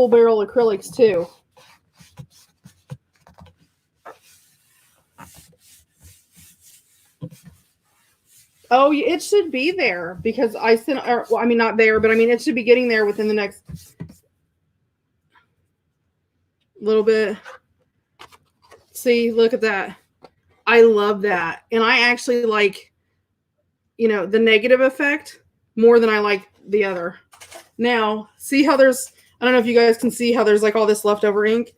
barrel acrylics too. Oh, it should be there because I sent. Or, well, I mean, not there, but I mean, it should be getting there within the next little bit. See, look at that. I love that, and I actually like, the negative effect more than I like the other. Now, see how there's. I don't know if you guys can see how there's like all this leftover ink.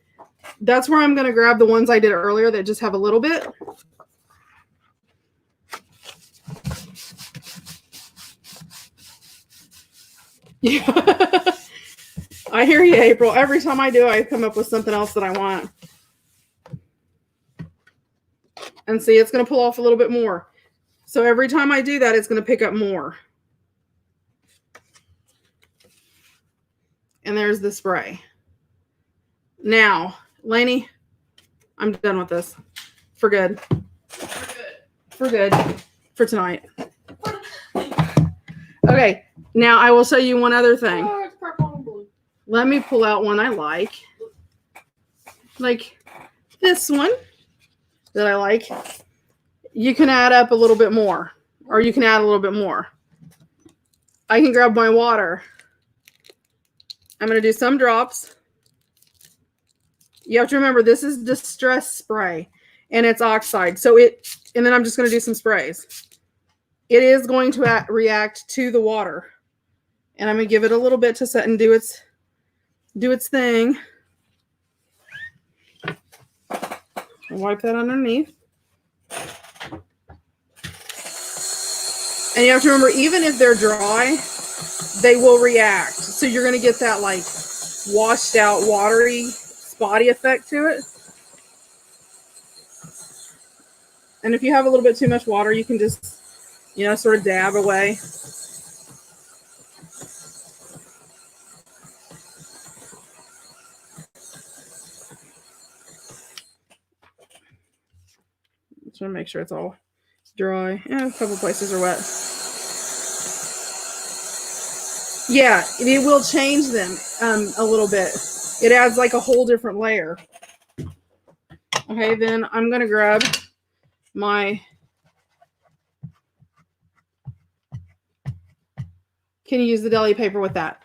That's where I'm going to grab the ones I did earlier that just have a little bit. Yeah. I hear you, April. Every time I do, I come up with something else that I want. And see, it's going to pull off a little bit more. So every time I do that, it's going to pick up more. And there's the spray. Now, Lainey, I'm done with this. For good. For good. For tonight. Okay. Now, I will show you one other thing. Oh, it's purple and blue. Let me pull out one I like. Like this one that I like. You can add up a little bit more. Or you can add a little bit more. I can grab my water. I'm going to do some drops. You have to remember, this is Distress Spray. And it's oxide. And then I'm just going to do some sprays. It is going to react to the water. And I'm going to give it a little bit to set and do its thing. Wipe that underneath. And you have to remember, even if they're dry, they will react. So you're going to get that like washed out, watery, spotty effect to it. And if you have a little bit too much water, you can just, sort of dab away. Just want to make sure it's all dry. Yeah, a couple places are wet. Yeah, it will change them a little bit. It adds like a whole different layer. Okay, then I'm going to grab my... Can you use the deli paper with that?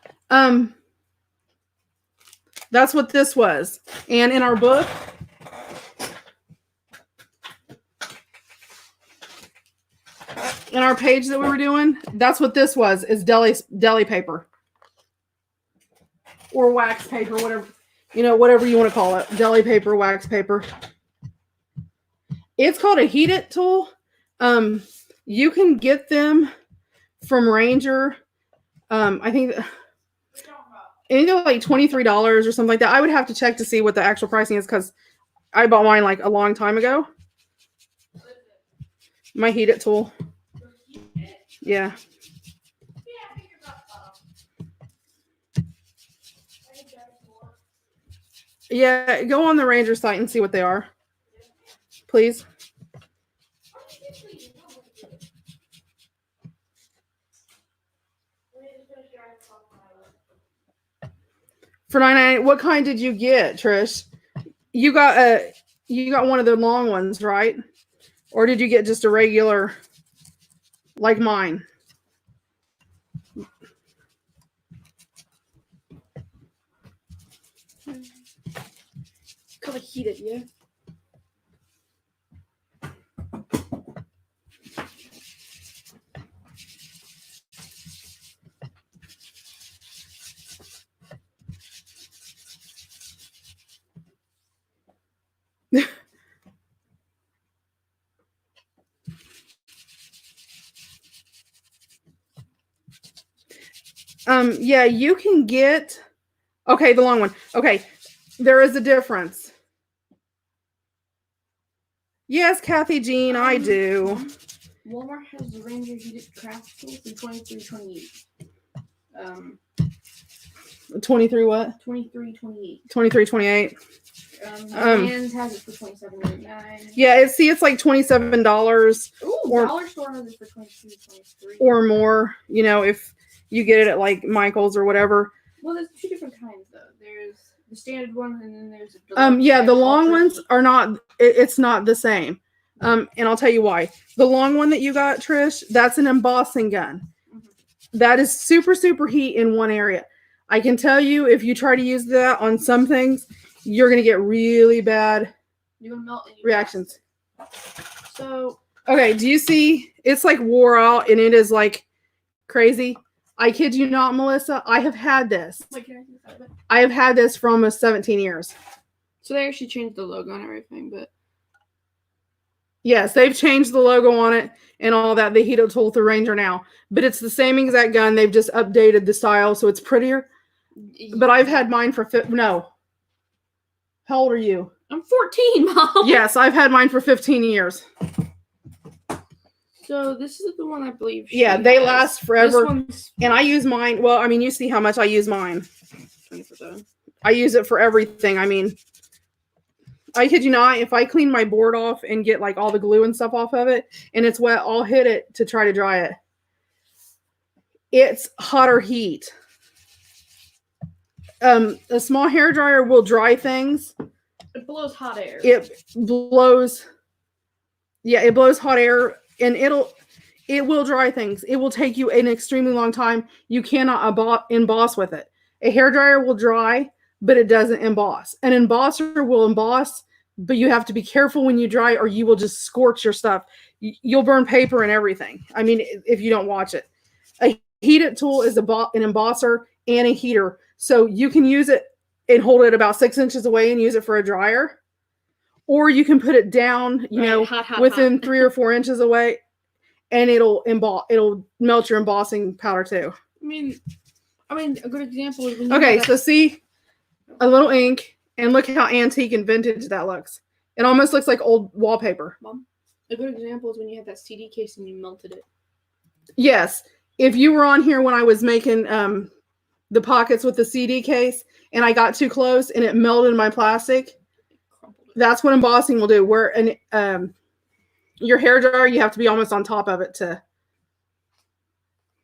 That's what this was. And in our book... In our page that we were doing, that's what this was, is deli paper. Or wax paper, whatever you want to call it. Deli paper, wax paper. It's called a heat it tool. You can get them from Ranger. I think they're like $23 or something like that. I would have to check to see what the actual pricing is because I bought mine like a long time ago. My heat it tool. Yeah. Yeah, go on the Ranger site and see what they are. Please. For $9.99, what kind did you get, Trish? You got one of the long ones, right? Or did you get just a regular like mine? Called a heated, yeah. Yeah, you can get, okay, the long one. Okay, there is a difference. Yes, Kathy Jean, I do. Walmart has the Ranger heated craft tool for $23.28. 23 what? $23.28. 23.28. Vans has it for $27.99. Yeah, it's like $27. Ooh, or, Dollar Store has it for $22.23. Or more, if you get it at like Michael's or whatever. Well, there's two different kinds though. There's the standard one and then there's the long ones are not, it's not the same. And I'll tell you why. The long one that you got, Trish, that's an embossing gun. That is super, super heat in one area. I can tell you, if you try to use that on some things, you're going to get really bad You're gonna melt reactions. So, okay, do you see? It's like wore out and it is like crazy. I kid you not, Melissa. I have had this. wait, can I see that? I have had this for almost 17 years. So they actually changed the logo and everything, but yes, they've changed the logo on it and all that. The Hito Tool through Ranger now, but it's the same exact gun. They've just updated the style so it's prettier. But I've had mine for no. How old are you? I'm 14, Mom. Yes, I've had mine for 15 years. So this is the one I believe. Yeah, they last forever. And I use mine. Well, I mean, you see how much I use mine. 20%. I use it for everything. I mean, I kid you not, if I clean my board off and get like all the glue and stuff off of it and it's wet, I'll hit it to try to dry it. It's hotter heat. A small hair dryer will dry things. It blows hot air. It blows hot air and it will dry things. It will take you an extremely long time. You cannot emboss with it. A hair dryer will dry, but it doesn't emboss. An embosser will emboss, but you have to be careful when you dry or you will just scorch your stuff. You'll burn paper and everything. I mean, if you don't watch it. A heated tool is an embosser and a heater. So you can use it and hold it about 6 inches away and use it for a dryer. Or you can put it down, within 3 or 4 inches away and it'll melt your embossing powder too. I mean, a good example is when okay, so see a little ink and look how antique and vintage that looks. It almost looks like old wallpaper. Mom, a good example is when you had that CD case and you melted it. Yes. If you were on here when I was making the pockets with the CD case and I got too close and it melted my plastic, that's what embossing will do. Where your hair dryer, you have to be almost on top of it to.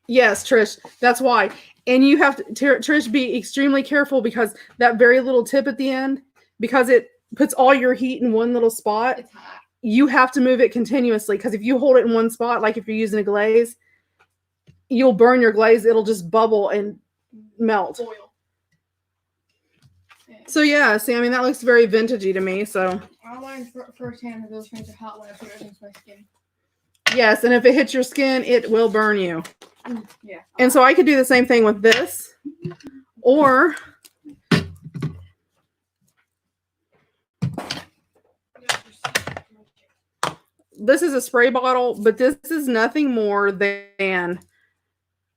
Yes, Trish, that's why. And you have to, Trish, be extremely careful because that very little tip at the end, because it puts all your heat in one little spot, you have to move it continuously. Because if you hold it in one spot, like if you're using a glaze, you'll burn your glaze. It'll just bubble and melt. Oil. So yeah, see, I mean, that looks very vintagey to me. So I learned firsthand that those things are hot when I put it against my skin. Yes, and if it hits your skin, it will burn you. Yeah. And so I could do the same thing with this, or this is a spray bottle, but this is nothing more than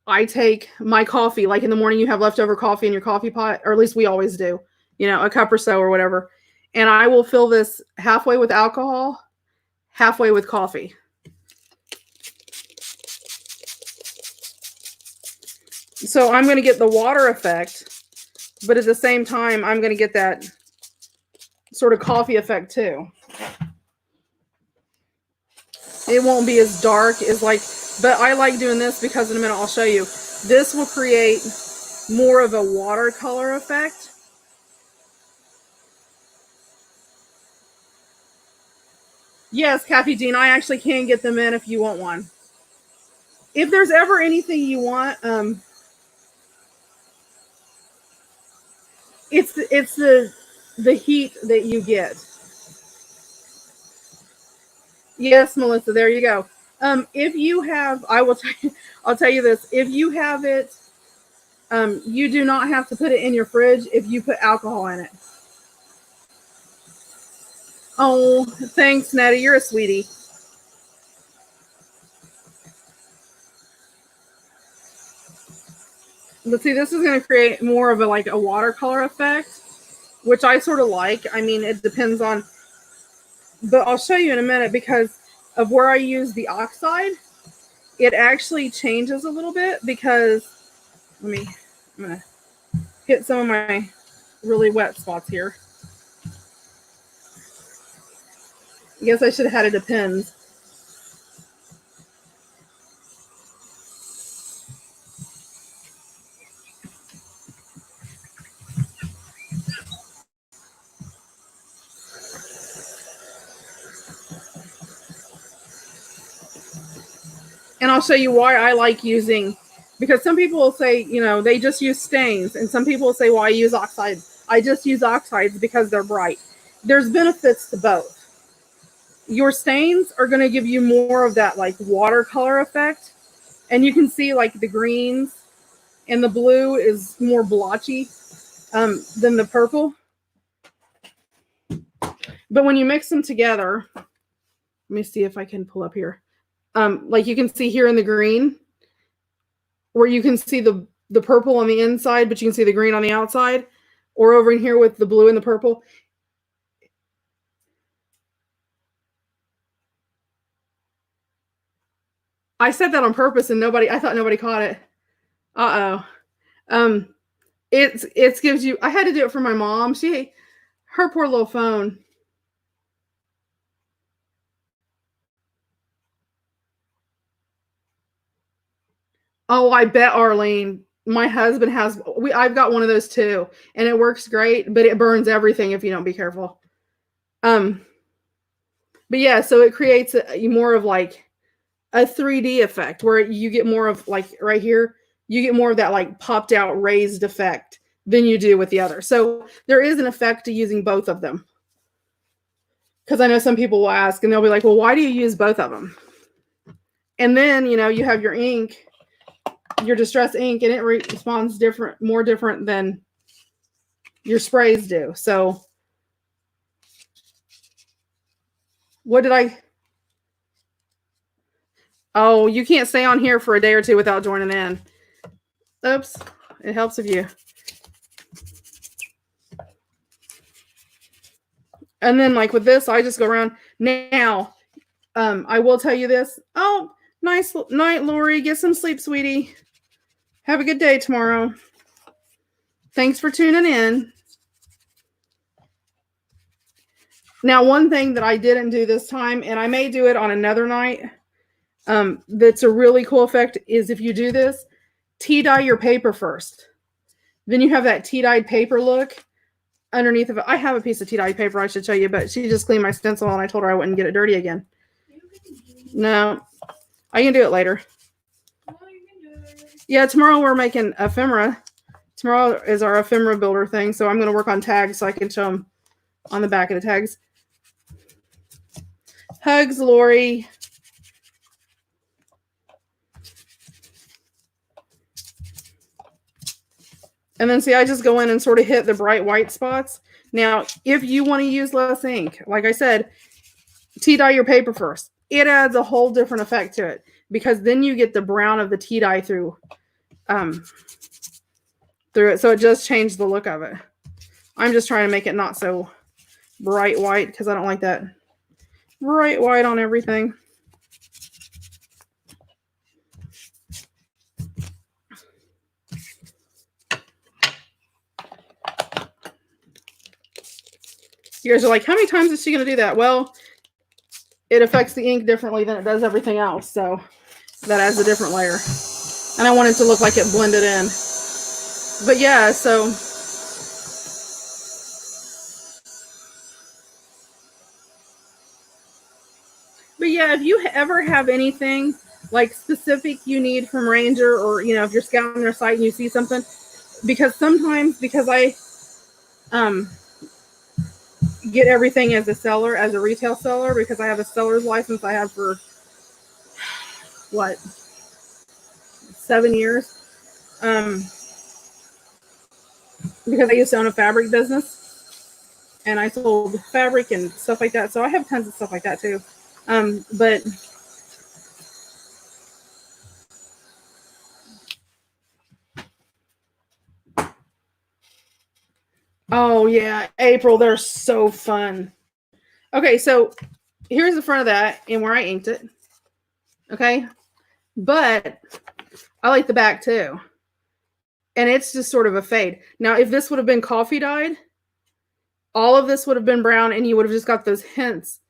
I take my coffee, like in the morning you have leftover coffee in your coffee pot, or at least we always do, a cup or so or whatever. And I will fill this halfway with alcohol, halfway with coffee. So I'm going to get the water effect, but at the same time, I'm going to get that sort of coffee effect too. It won't be as dark as but I like doing this because in a minute I'll show you. This will create more of a watercolor effect. Yes, Kathy Jean, I actually can get them in if you want one. If there's ever anything you want, it's the heat that you get. Yes, Melissa, there you go. If you have, I'll tell you this. If you have it, you do not have to put it in your fridge if you put alcohol in it. Oh, thanks, Nettie. You're a sweetie. But see, this is going to create more of a watercolor effect, which I sort of like. I mean, it depends on, but I'll show you in a minute because of where I use the oxide. It actually changes a little bit because, I'm going to hit some of my really wet spots here. I guess I should have had it depends. And I'll show you why I like using, because some people will say, you know, they just use stains, and some people will say, well, I use oxides. I just use oxides because they're bright. There's benefits to both. Your stains are going to give you more of that like watercolor effect, and you can see like the greens and the blue is more blotchy than the purple. But when you mix them together, let me see if I can pull up here. Like you can see here in the green, where you can see the purple on the inside, but you can see the green on the outside, or over in here with the blue and the purple. I said that on purpose, and I thought nobody caught it. It gives you, I had to do it for my mom. Her poor little phone. Oh, I bet, Arlene, my husband has, I've got one of those too, and it works great, but it burns everything if you don't be careful. But yeah, so it creates more of like a 3D effect where you get more of like right here, you get more of that like popped out raised effect than you do with the other. So there is an effect to using both of them. Because I know some people will ask and they'll be like, well, why do you use both of them? And then, you know, you have your ink, your distress ink, and it responds more different than your sprays do. So what did I? Oh, you can't stay on here for a day or two without joining in. Oops. It helps if you. And then like with this, I just go around. Now, I will tell you this. Oh, nice night, Lori. Get some sleep, sweetie. Have a good day tomorrow. Thanks for tuning in. Now, one thing that I didn't do this time, and I may do it on another night, that's a really cool effect, is if you do this, tea dye your paper first. Then you have that tea dyed paper look underneath of it. I have a piece of tea dyed paper I should show you, but she just cleaned my stencil and I told her I wouldn't get it dirty again. No, I can do it later. Yeah, tomorrow we're making ephemera. Tomorrow is our ephemera builder thing, so I'm going to work on tags so I can show them on the back of the tags. Hugs, Lori. And then see, I just go in and sort of hit the bright white spots. Now, if you want to use less ink, like I said, tea dye your paper first. It adds a whole different effect to it because then you get the brown of the tea dye through it. So it just changed the look of it. I'm just trying to make it not so bright white because I don't like that bright white on everything. You guys are like, how many times is she going to do that? Well, it affects the ink differently than it does everything else. So that adds a different layer. And I want it to look like it blended in. But yeah, so. But yeah, if you ever have anything like specific you need from Ranger, or, you know, if you're scouting their site and you see something, because sometimes, because I get everything as a seller, as a retail seller, because I have a seller's license I have for what, 7 years, because I used to own a fabric business and I sold fabric and stuff like that, so I have tons of stuff like that too. But oh yeah, April, they're so fun. Okay, so here's the front of that and where I inked it. Okay, but I like the back too. And it's just sort of a fade. Now, if this would have been coffee dyed, all of this would have been brown and you would have just got those hints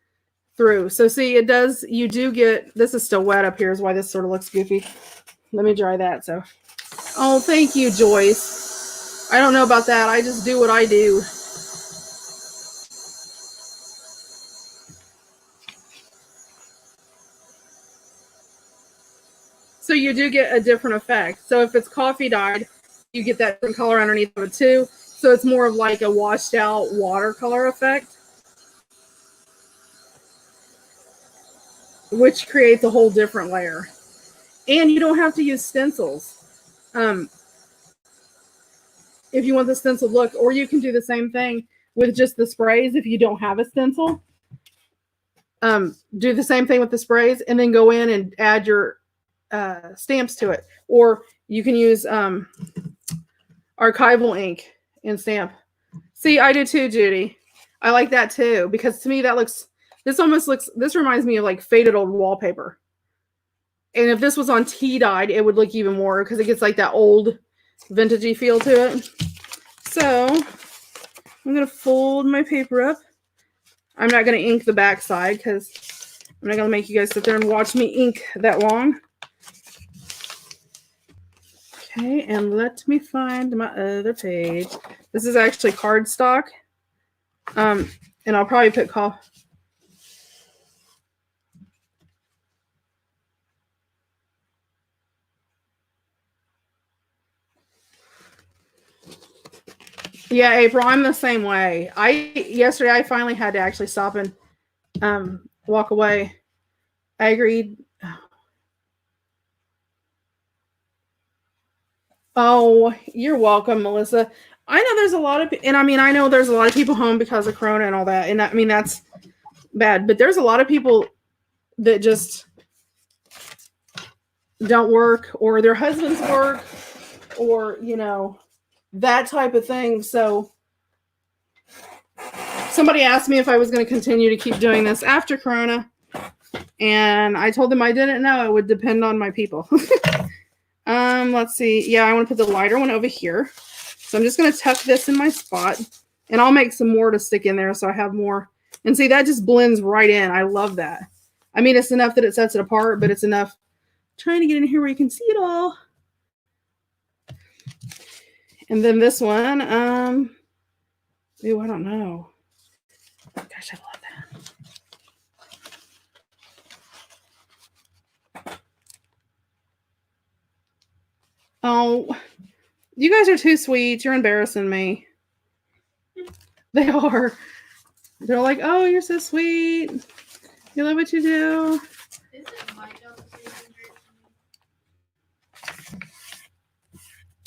through. So see, it does, you do get, this is still wet up here is why this sort of looks goofy. Let me dry that. So, oh, thank you, Joyce. I don't know about that. I just do what I do. So you do get a different effect. So if it's coffee dyed, you get that different color underneath of it too. So it's more of like a washed out watercolor effect, which creates a whole different layer. And you don't have to use stencils if you want the stenciled look, or you can do the same thing with just the sprays if you don't have a stencil. Do the same thing with the sprays and then go in and add your stamps to it. Or you can use archival ink and stamp. See, I do too, Judy. I like that too, because to me that looks, this reminds me of like faded old wallpaper. And if this was on tea dyed, it would look even more because it gets like that old vintagey feel to it. So I'm going to fold my paper up. I'm not going to ink the back side because I'm not going to make you guys sit there and watch me ink that long. Okay, and let me find my other page. This is actually cardstock. And I'll probably put Yeah, April, I'm the same way. Yesterday I finally had to actually stop and walk away. I agreed. Oh, you're welcome, Melissa. I know there's a lot of, and I mean, I know there's a lot of people home because of Corona and all that. And I mean, that's bad, but there's a lot of people that just don't work, or their husbands work, or, you know, that type of thing. So somebody asked me if I was going to continue to keep doing this after Corona. And I told them I didn't know. It would depend on my people. Let's see. Yeah, I want to put the lighter one over here. So I'm just going to tuck this in my spot. And I'll make some more to stick in there so I have more. And see, that just blends right in. I love that. I mean, it's enough that it sets it apart, but it's enough. I'm trying to get in here where you can see it all. And then this one, ooh, I don't know. Gosh, I love that. Oh, you guys are too sweet. You're embarrassing me. They are. They're like, oh, you're so sweet. You love what you do.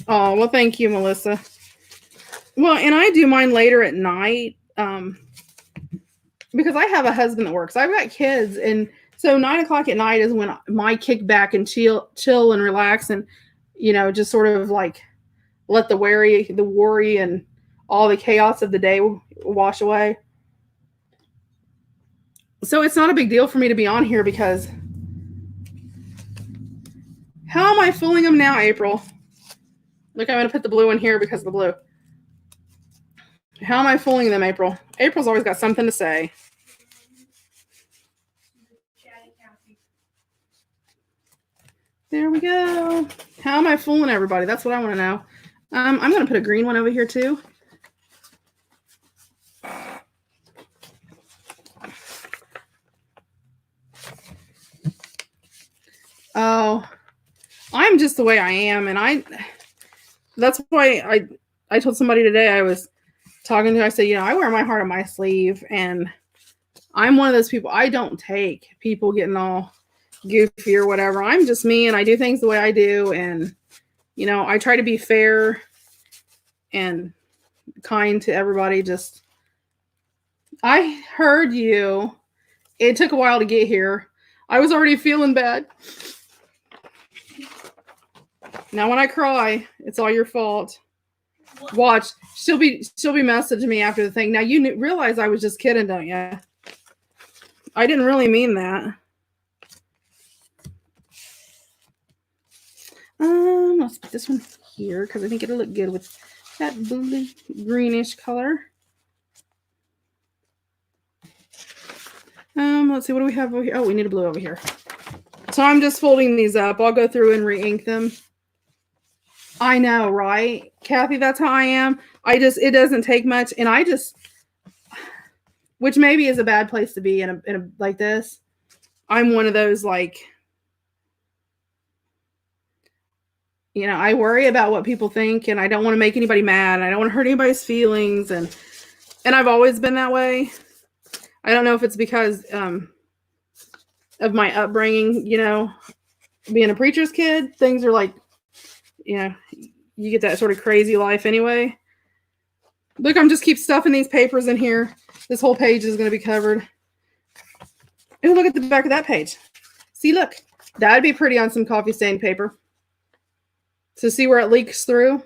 Oh, well, thank you, Melissa. Well, and I do mine later at night because I have a husband that works. I've got kids, and so 9 o'clock at night is when my kick back and chill and relax, and you know, just sort of like let the worry and all the chaos of the day wash away. So it's not a big deal for me to be on here because how am I fooling them now, April? Look, I'm going to put the blue in here because of the blue. How am I fooling them, April? April's always got something to say. There we go. How am I fooling everybody? That's what I want to know. I'm going to put a green one over here too. Oh, I'm just the way I am. And that's why I told somebody today I was talking to, I said, you know, I wear my heart on my sleeve, and I'm one of those people. I don't take people getting all goofy or whatever. I'm just me, and I do things the way I do. And, you know, I try to be fair and kind to everybody. Just, I heard you. It took a while to get here. I was already feeling bad. Now when I cry, it's all your fault. Watch. She'll be messaging me after the thing. Now you realize I was just kidding, don't you? I didn't really mean that. Let's put this one here because I think it'll look good with that blue greenish color. Let's see, what do we have over here? Oh, we need a blue over here. So I'm just folding these up. I'll go through and re-ink them. I know, right? Kathy, that's how I am. It doesn't take much. And which maybe is a bad place to be in a like this. I'm one of those, like, you know, I worry about what people think, and I don't want to make anybody mad. I don't want to hurt anybody's feelings, and I've always been that way. I don't know if it's because of my upbringing, you know, being a preacher's kid. Things are like, you know, you get that sort of crazy life anyway. Look, I'm just keep stuffing these papers in here. This whole page is going to be covered. Oh, look at the back of that page. See, look, that'd be pretty on some coffee stain paper. So see where it leaks through?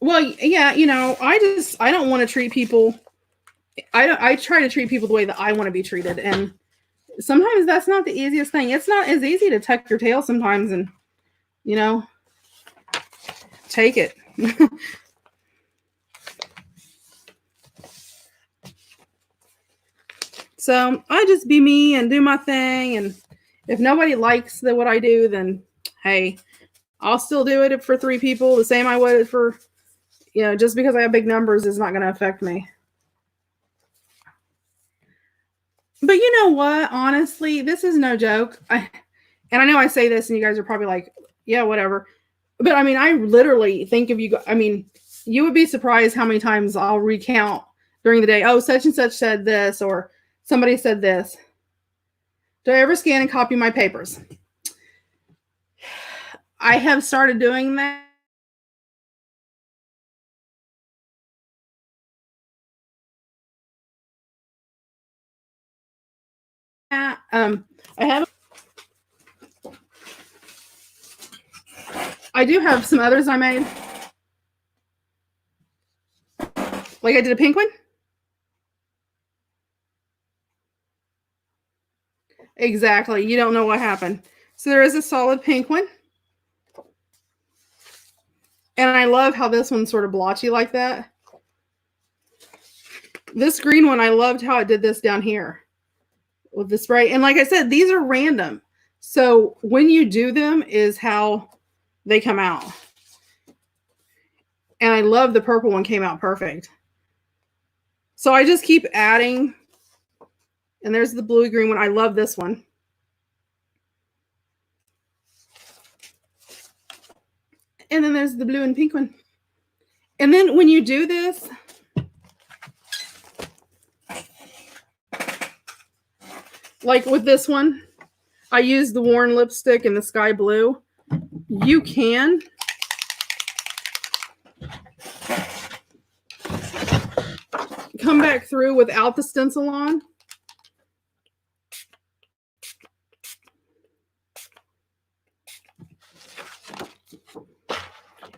Well, yeah, you know, I don't want to treat people. I try to treat people the way that I want to be treated, and sometimes that's not the easiest thing. It's not as easy to tuck your tail sometimes, and you know, take it. So I just be me and do my thing, and if nobody likes what I do, then hey, I'll still do it for 3 people the same I would for, you know, just because I have big numbers is not going to affect me. But you know what? Honestly, this is no joke. And I know I say this and you guys are probably like, yeah, whatever. But I mean, I literally think of you. I mean, you would be surprised how many times I'll recount during the day. Oh, such and such said this, or somebody said this. Do I ever scan and copy my papers? I have started doing that. I do have some others I made. Like I did a pink one. Exactly. You don't know what happened. So there is a solid pink one. And I love how this one's sort of blotchy like that. This green one, I loved how it did this down here with the spray. And like I said, these are random. So when you do them is how they come out. And I love the purple one came out perfect. So I just keep adding. And there's the blue green one. I love this one. And then there's the blue and pink one. And then when you do this, like with this one, I use the Worn lipstick in the sky blue. You can come back through without the stencil on.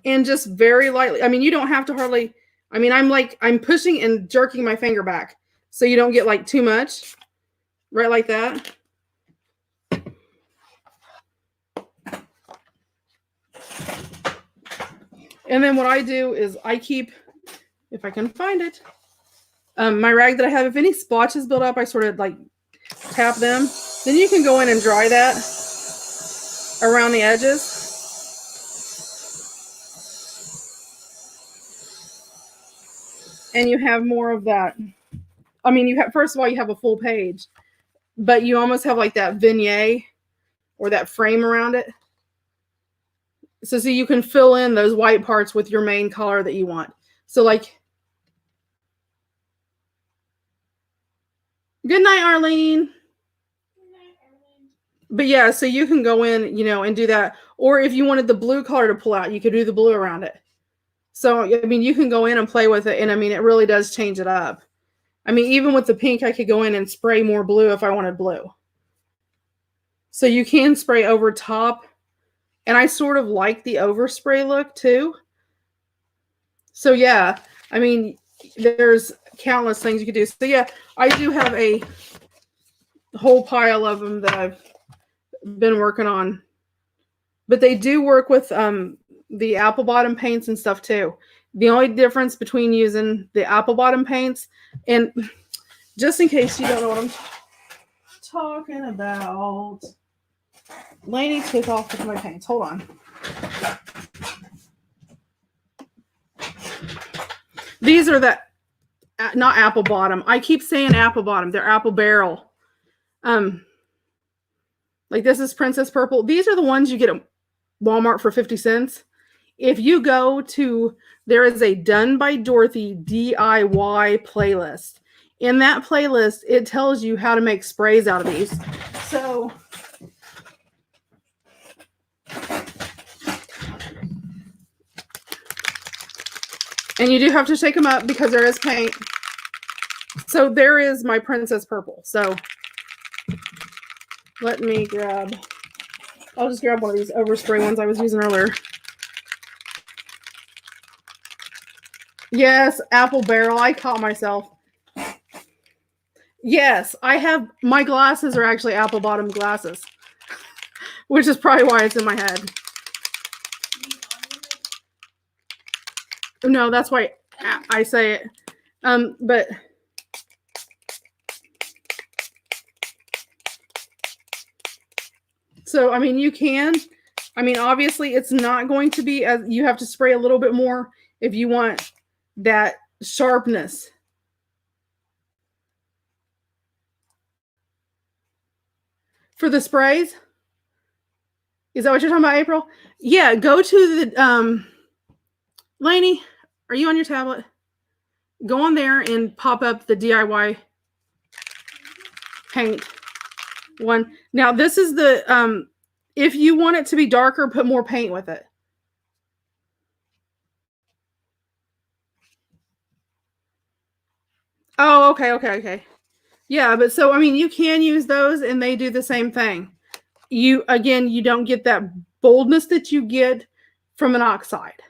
And just very lightly. I mean, you don't have to hardly. I mean, I'm pushing and jerking my finger back so you don't get like too much. Right like that. And then what I do is I keep, if I can find it, my rag that I have, if any splotches build up, I sort of like tap them. Then you can go in and dry that around the edges. And you have more of that. I mean, you have, first of all, you have a full page, but you almost have like that vignette or that frame around it. So see, you can fill in those white parts with your main color that you want. So like, good night, Arlene. But yeah, so you can go in, you know, and do that. Or if you wanted the blue color to pull out, you could do the blue around it. So, I mean, you can go in and play with it. And I mean, it really does change it up. I mean, even with the pink, I could go in and spray more blue if I wanted blue. So you can spray over top. And I sort of like the overspray look too. So yeah, I mean, there's countless things you could do. So yeah, I do have a whole pile of them that I've been working on. But they do work with the apple bottom paints and stuff too. The only difference between using the apple bottom paints, and just in case you don't know what I'm talking about, Lainey took off with my paints. Hold on. These are the, not apple bottom. I keep saying apple bottom. They're apple barrel. Like this is Princess Purple. These are the ones you get at Walmart for 50 cents. If you go to, there is a Done by Dorothy DIY playlist. In that playlist, it tells you how to make sprays out of these. So, and you do have to shake them up because there is paint. So there is my Princess Purple. So let me grab, I'll just grab one of these overspray ones I was using earlier. Yes, Apple Barrel. I caught myself. Yes, I have, my glasses are actually apple bottom glasses, which is probably why it's in my head. No, that's why I say it. But so, I mean, you can, I mean, obviously it's not going to be as, you have to spray a little bit more if you want that sharpness. For the sprays? Is that what you're talking about, April? Yeah, go to the, Lainey, are you on your tablet? Go on there and pop up the DIY paint one. Now, this is the, if you want it to be darker, put more paint with it. Oh, okay. Yeah, but so, I mean, you can use those and they do the same thing. You, again, you don't get that boldness that you get from an oxide,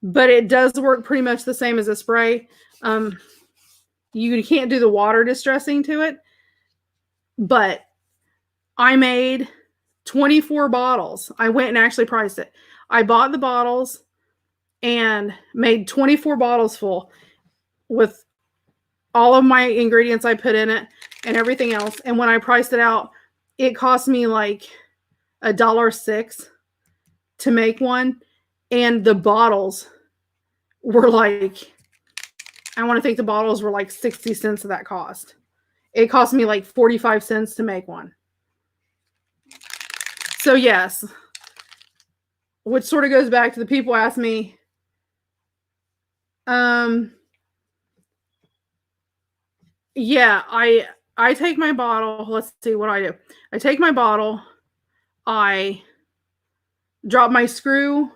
but it does work pretty much the same as a spray. You can't do the water distressing to it, but I made 24 bottles. I went and actually priced it. I bought the bottles and made 24 bottles full with all of my ingredients I put in it and everything else. And when I priced it out, it cost me like $1.06 to make one. And the bottles were like, I want to think the bottles were like 60 cents of that cost. It cost me like 45 cents to make one. So yes, which sort of goes back to the people ask me, yeah, I take my bottle. Let's see what I do. I take my bottle. I drop my screw,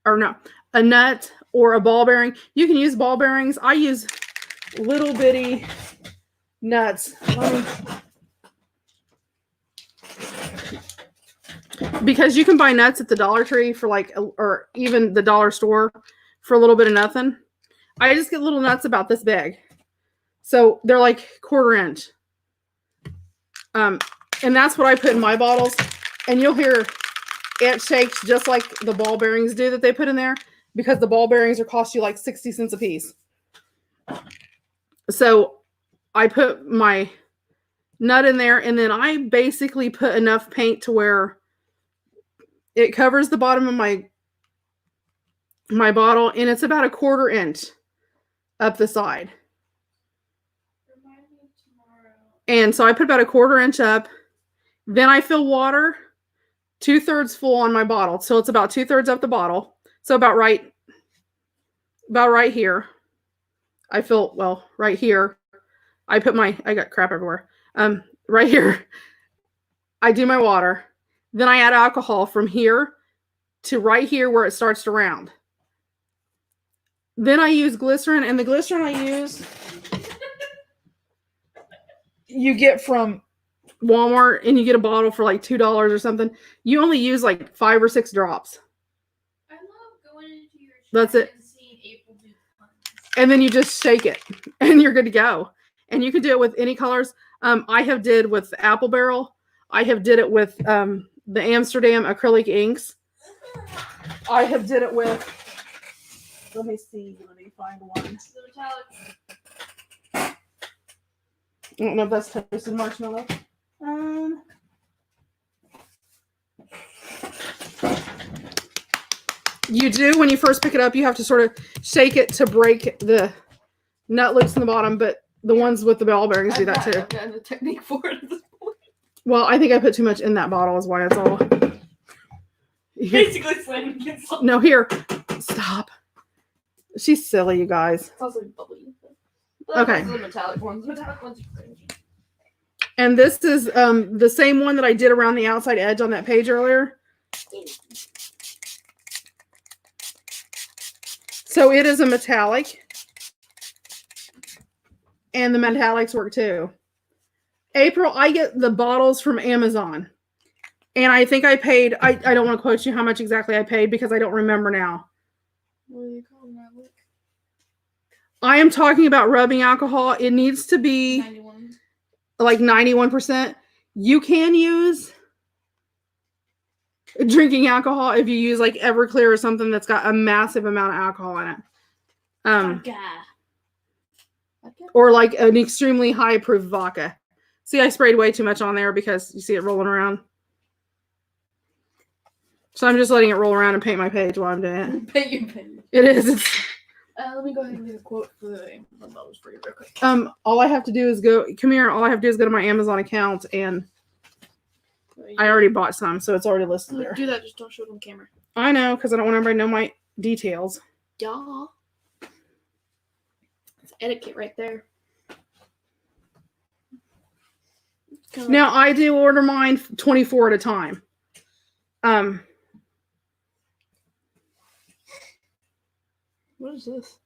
or no, a nut or a ball bearing. You can use ball bearings. I use little bitty nuts. Because you can buy nuts at the Dollar Tree for like, or even the dollar store for a little bit of nothing. I just get little nuts about this big. So they're like 1/4 inch. And that's what I put in my bottles. And you'll hear it shakes just like the ball bearings do that they put in there, because the ball bearings are cost you like 60 cents a piece. So I put my nut in there, and then I basically put enough paint to where it covers the bottom of my bottle, and it's about 1/4 inch up the side. And so I put about 1/4 inch up. Then I fill water 2/3 full on my bottle. So it's about 2/3 up the bottle. So about right here. I fill, well, right here. I got crap everywhere. Right here. I do my water. Then I add alcohol from here to right here where it starts to round. Then I use glycerin, and the glycerin I use you get from Walmart, and you get a bottle for like $2 or something. You only use like 5 or 6 drops. I love going into your shop. That's it. And seeing April do puns. And then you just shake it and you're good to go. And you can do it with any colors. I have did with Apple Barrel. I have did it with the Amsterdam acrylic inks. I have did it with, let me find one. The metallic. I don't know if that's toasted marshmallow. You do, when you first pick it up, you have to sort of shake it to break the nut loose in the bottom, but the ones with the ball bearings do that too. I've got the technique for it at this point. Well, I think I put too much in that bottle is why it's all. Basically slamming against something. No, here. Stop. She's silly, you guys. It's also bubbly. Okay. The metallic ones. Metallic ones are cringy. And this is the same one that I did around the outside edge on that page earlier. So it is a metallic. And the metallics work too. April, I get the bottles from Amazon. And I think I paid, I don't want to quote you how much exactly I paid because I don't remember now. What do you call that? Look. I am talking about rubbing alcohol. It needs to be 91. like 91%. You can use drinking alcohol if you use like Everclear or something that's got a massive amount of alcohol in it. Vodka. Or like an extremely high proof vodka. See, I sprayed way too much on there because you see it rolling around. So I'm just letting it roll around and paint my page while I'm doing it. Paint your page. It is. It's, Let me go ahead and get a quote for the Amazon bottles for you real quick. all I have to do is come here. All I have to do is go to my Amazon account and I already bought some, so it's already listed there. Do that, just don't show it on camera. I know, because I don't want everybody to know my details. Yeah. It's etiquette right there. Now I do order mine 24 at a time. What is this?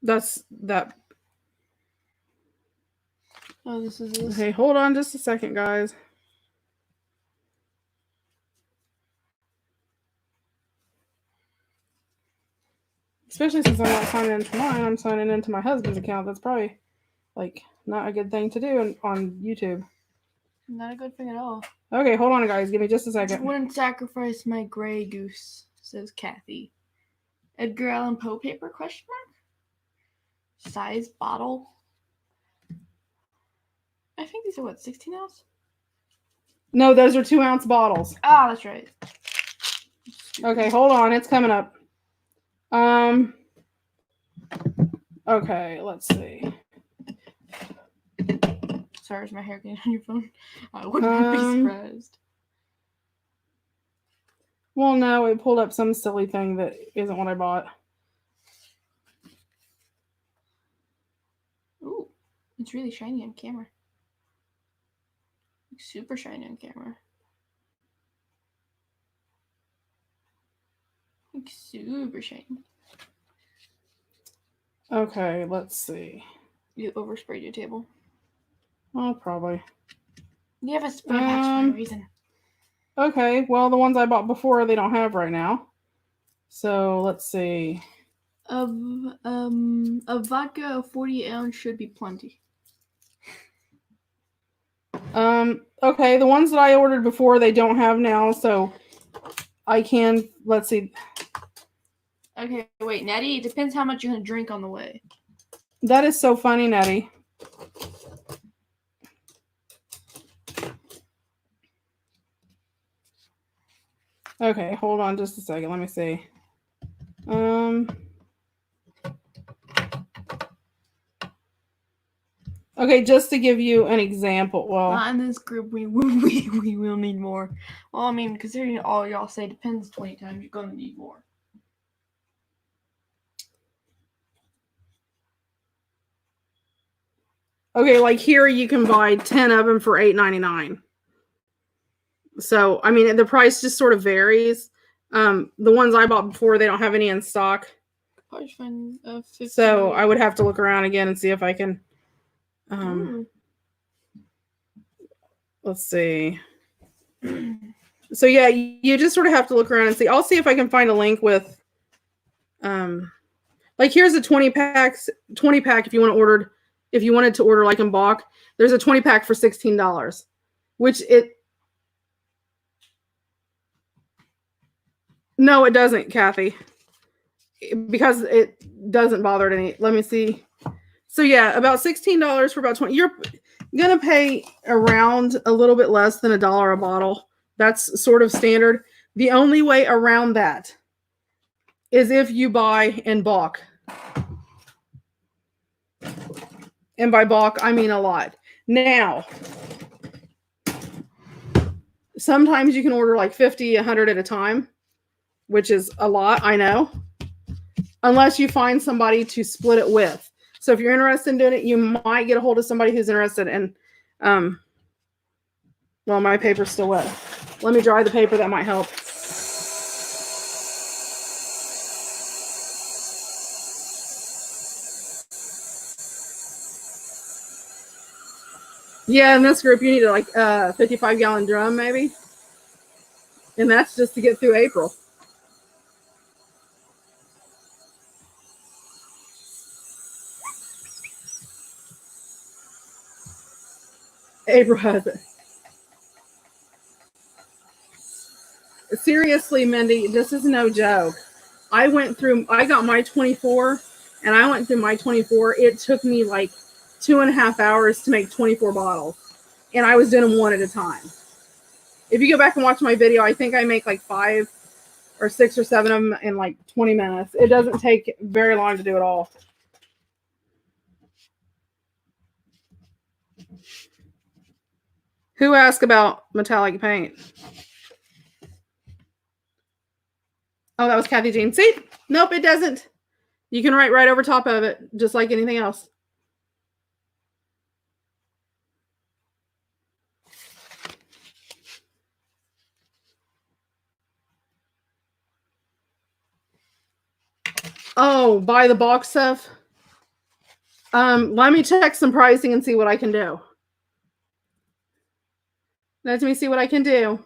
That's that. Oh, this is this. Okay, hold on just a second, guys. Especially since I'm not signing into mine, I'm signing into my husband's account. That's probably like not a good thing to do on YouTube. Not a good thing at all. Okay, hold on, guys. Give me just a second. Wouldn't sacrifice my gray goose, says Kathy. Edgar Allan Poe paper, question mark? Size bottle? I think these are what, 16 ounce? No, those are 2-ounce bottles. Ah, that's right. Okay, hold on. It's coming up. Okay, let's see. Sorry, is my hair getting on your phone? I wouldn't be surprised. Well, no, it pulled up some silly thing that isn't what I bought. Ooh, it's really shiny on camera. Like super shiny on camera. Like super shiny. Okay, let's see. You oversprayed your table. Oh, probably. You have a spray patch for a reason. Okay, well, the ones I bought before, they don't have right now. So, let's see. A vodka of 40 ounce should be plenty. Okay, the ones that I ordered before, they don't have now, so I can, let's see. Okay, wait, Nettie, it depends how much you're going to drink on the way. That is so funny, Nettie. Okay, hold on just a second. Let me see. Okay, just to give you an example. Well, Not in this group, we will need more. Well, I mean, considering all y'all say depends 20 times, you're going to need more. okay, like here you can buy 10 of them for $8.99. So, I mean, the price just sort of varies. The ones I bought before, they don't have any in stock. Probably find 50. So I would have to look around again and see if I can. Let's see. So yeah, you just sort of have to look around and see. I'll see if I can find a link with. Like here's a 20 pack if you want to order. If you wanted to order like in bulk, there's a 20 pack for $16, which it. No, it doesn't, Kathy. Because it doesn't bother it any. Let me see. So yeah, about $16 for about 20. You're gonna pay around a little bit less than $1 a bottle. That's sort of standard. The only way around that is if you buy in bulk. And by bulk, I mean a lot. Now, sometimes you can order like 50, 100 at a time, which is a lot, I know. Unless you find somebody to split it with. So if you're interested in doing it, you might get a hold of somebody who's interested in, well, my paper's still wet. Let me dry the paper, that might help. Yeah, in this group, you need like a 55-gallon drum, maybe. And that's just to get through April. April has it. Seriously, Mindy, this is no joke. I got my 24, and I went through my 24. It took me like 2.5 hours to make 24 bottles. And I was doing them one at a time. If you go back and watch my video, I think I make like 5 or 6 or 7 of them in like 20 minutes. It doesn't take very long to do it all. Who asked about metallic paint? Oh, that was Kathy Jean. See? Nope, it doesn't. You can write right over top of it, just like anything else. Oh, buy the box stuff. Let me check some pricing and see what I can do. Let me see what I can do.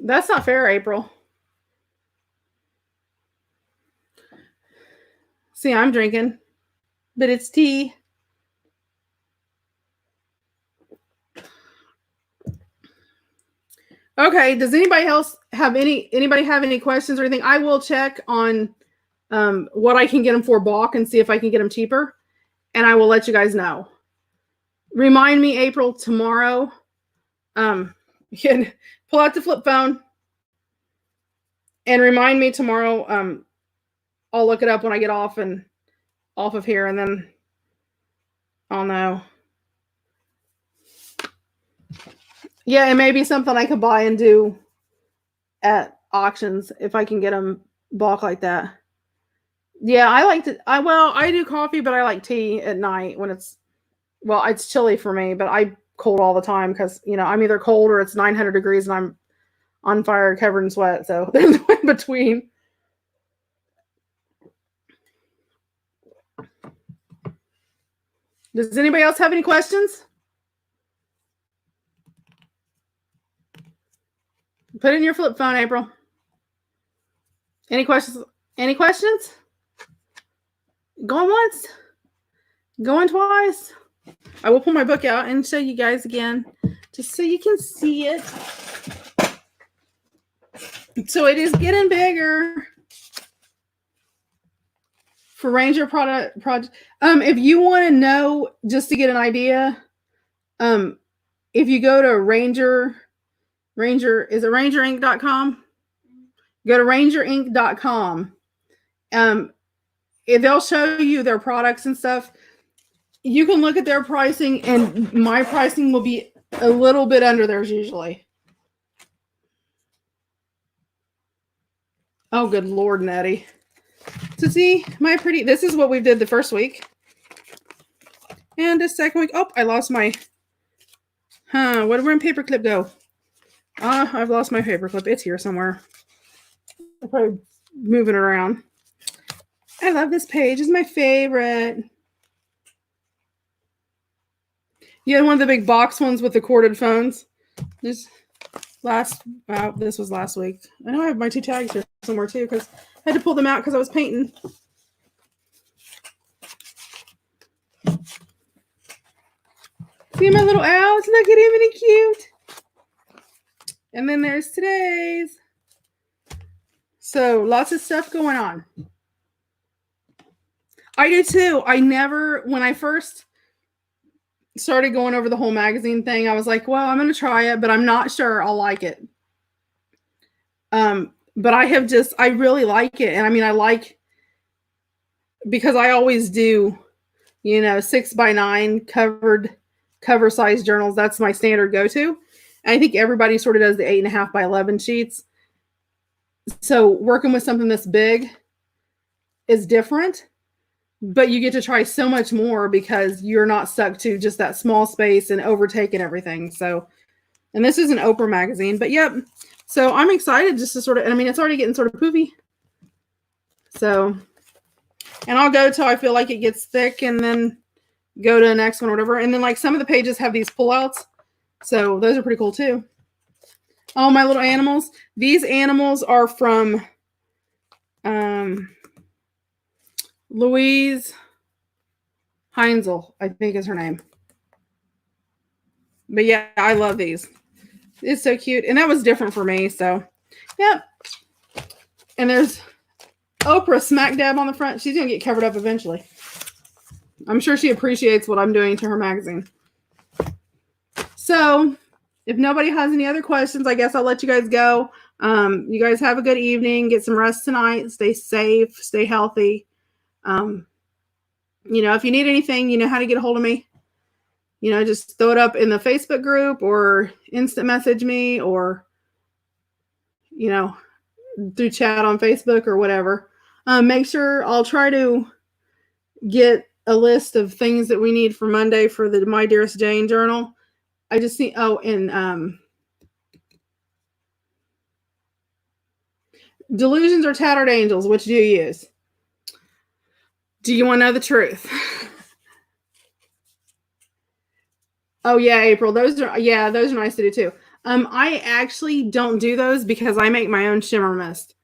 That's not fair, April. See, I'm drinking, but it's tea. Okay, does anybody else have any questions or anything? I will check on what I can get them for bulk and see if I can get them cheaper, and I will let you guys know. Remind me, April, tomorrow. You can pull out the flip phone and remind me tomorrow. I'll look it up when I get off of here, and then I'll know. Yeah, it may be something I could buy and do at auctions if I can get them bulk like that. Yeah, I do coffee, but I like tea at night when it's chilly for me, but I cold all the time because, I'm either cold or it's 900 degrees and I'm on fire covered in sweat. So there's no in between. Does anybody else have any questions? Put in your flip phone, April. Any questions? Any questions? Going once? Going twice? I will pull my book out and show you guys again, just so you can see it. So it is getting bigger. For Ranger project. If you want to know, just to get an idea, if you go to Ranger, is it rangerinc.com? Go to rangerinc.com. They'll show you their products and stuff. You can look at their pricing, and my pricing will be a little bit under theirs usually. Oh, good Lord, Nettie. So see, this is what we did the first week. And the second week, I lost my, where did my paperclip go? I've lost my paperclip. It's here somewhere. I'm probably moving it around. I love this page. It's my favorite. You had one of the big box ones with the corded phones. This was last week. I know I have my 2 tags here somewhere too, because I had to pull them out because I was painting. See my little owls? Look at him, isn't he cute? And then there's today's. So lots of stuff going on. I do too. When I first started going over the whole magazine thing, I was like, well, I'm going to try it, but I'm not sure I'll like it. but I really like it. And I mean, I like, because I always do, 6x9 cover size journals. That's my standard go-to. And I think everybody sort of does the 8.5x11 sheets. So working with something this big is different, but you get to try so much more because you're not stuck to just that small space and overtaking everything. So, and this is an Oprah magazine, but yep. So I'm excited just to sort of, and I mean, it's already getting sort of poofy. So, and I'll go till I feel like it gets thick and then go to the next one or whatever. And then like some of the pages have these pullouts. So those are pretty cool too. Oh, my little animals. These animals are from Louise Heinzel, I think is her name. But yeah, I love these. It's so cute. And that was different for me. So, yep. And there's Oprah smack dab on the front. She's going to get covered up eventually. I'm sure she appreciates what I'm doing to her magazine. So, if nobody has any other questions, I guess I'll let you guys go. You guys have a good evening. Get some rest tonight. Stay safe. Stay healthy. If you need anything, you know how to get a hold of me. Just throw it up in the Facebook group or instant message me or, through chat on Facebook or whatever. Make sure I'll try to get a list of things that we need for Monday for the My Dearest Jane journal. I just need, Delusions or Tattered Angels, which do you use? Do you want to know the truth? Oh yeah, April. Those are nice to do too. I actually don't do those because I make my own shimmer mist.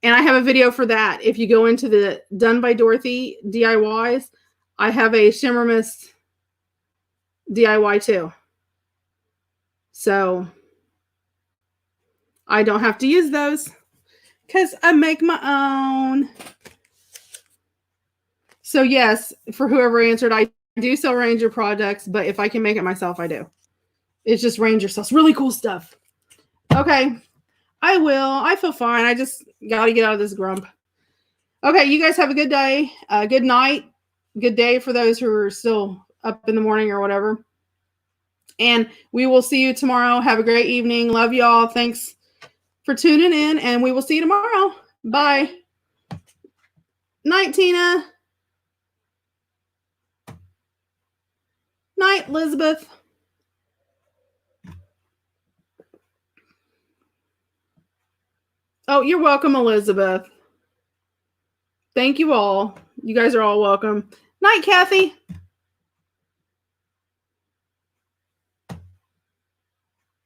And I have a video for that. If you go into the Done by Dorothy DIYs, I have a shimmer mist DIY too. So I don't have to use those because I make my own. So yes, for whoever answered, I do sell Ranger products, but if I can make it myself, I do. It's just Ranger stuff. Really cool stuff. Okay. I will. I feel fine. I just got to get out of this grump. Okay. You guys have a good day. Good night. Good day for those who are still up in the morning or whatever. And we will see you tomorrow. Have a great evening. Love y'all. Thanks for tuning in, and we will see you tomorrow. Bye. Night, Tina. Night, Elizabeth. Oh, you're welcome, Elizabeth. Thank you all. You guys are all welcome. Night, Kathy.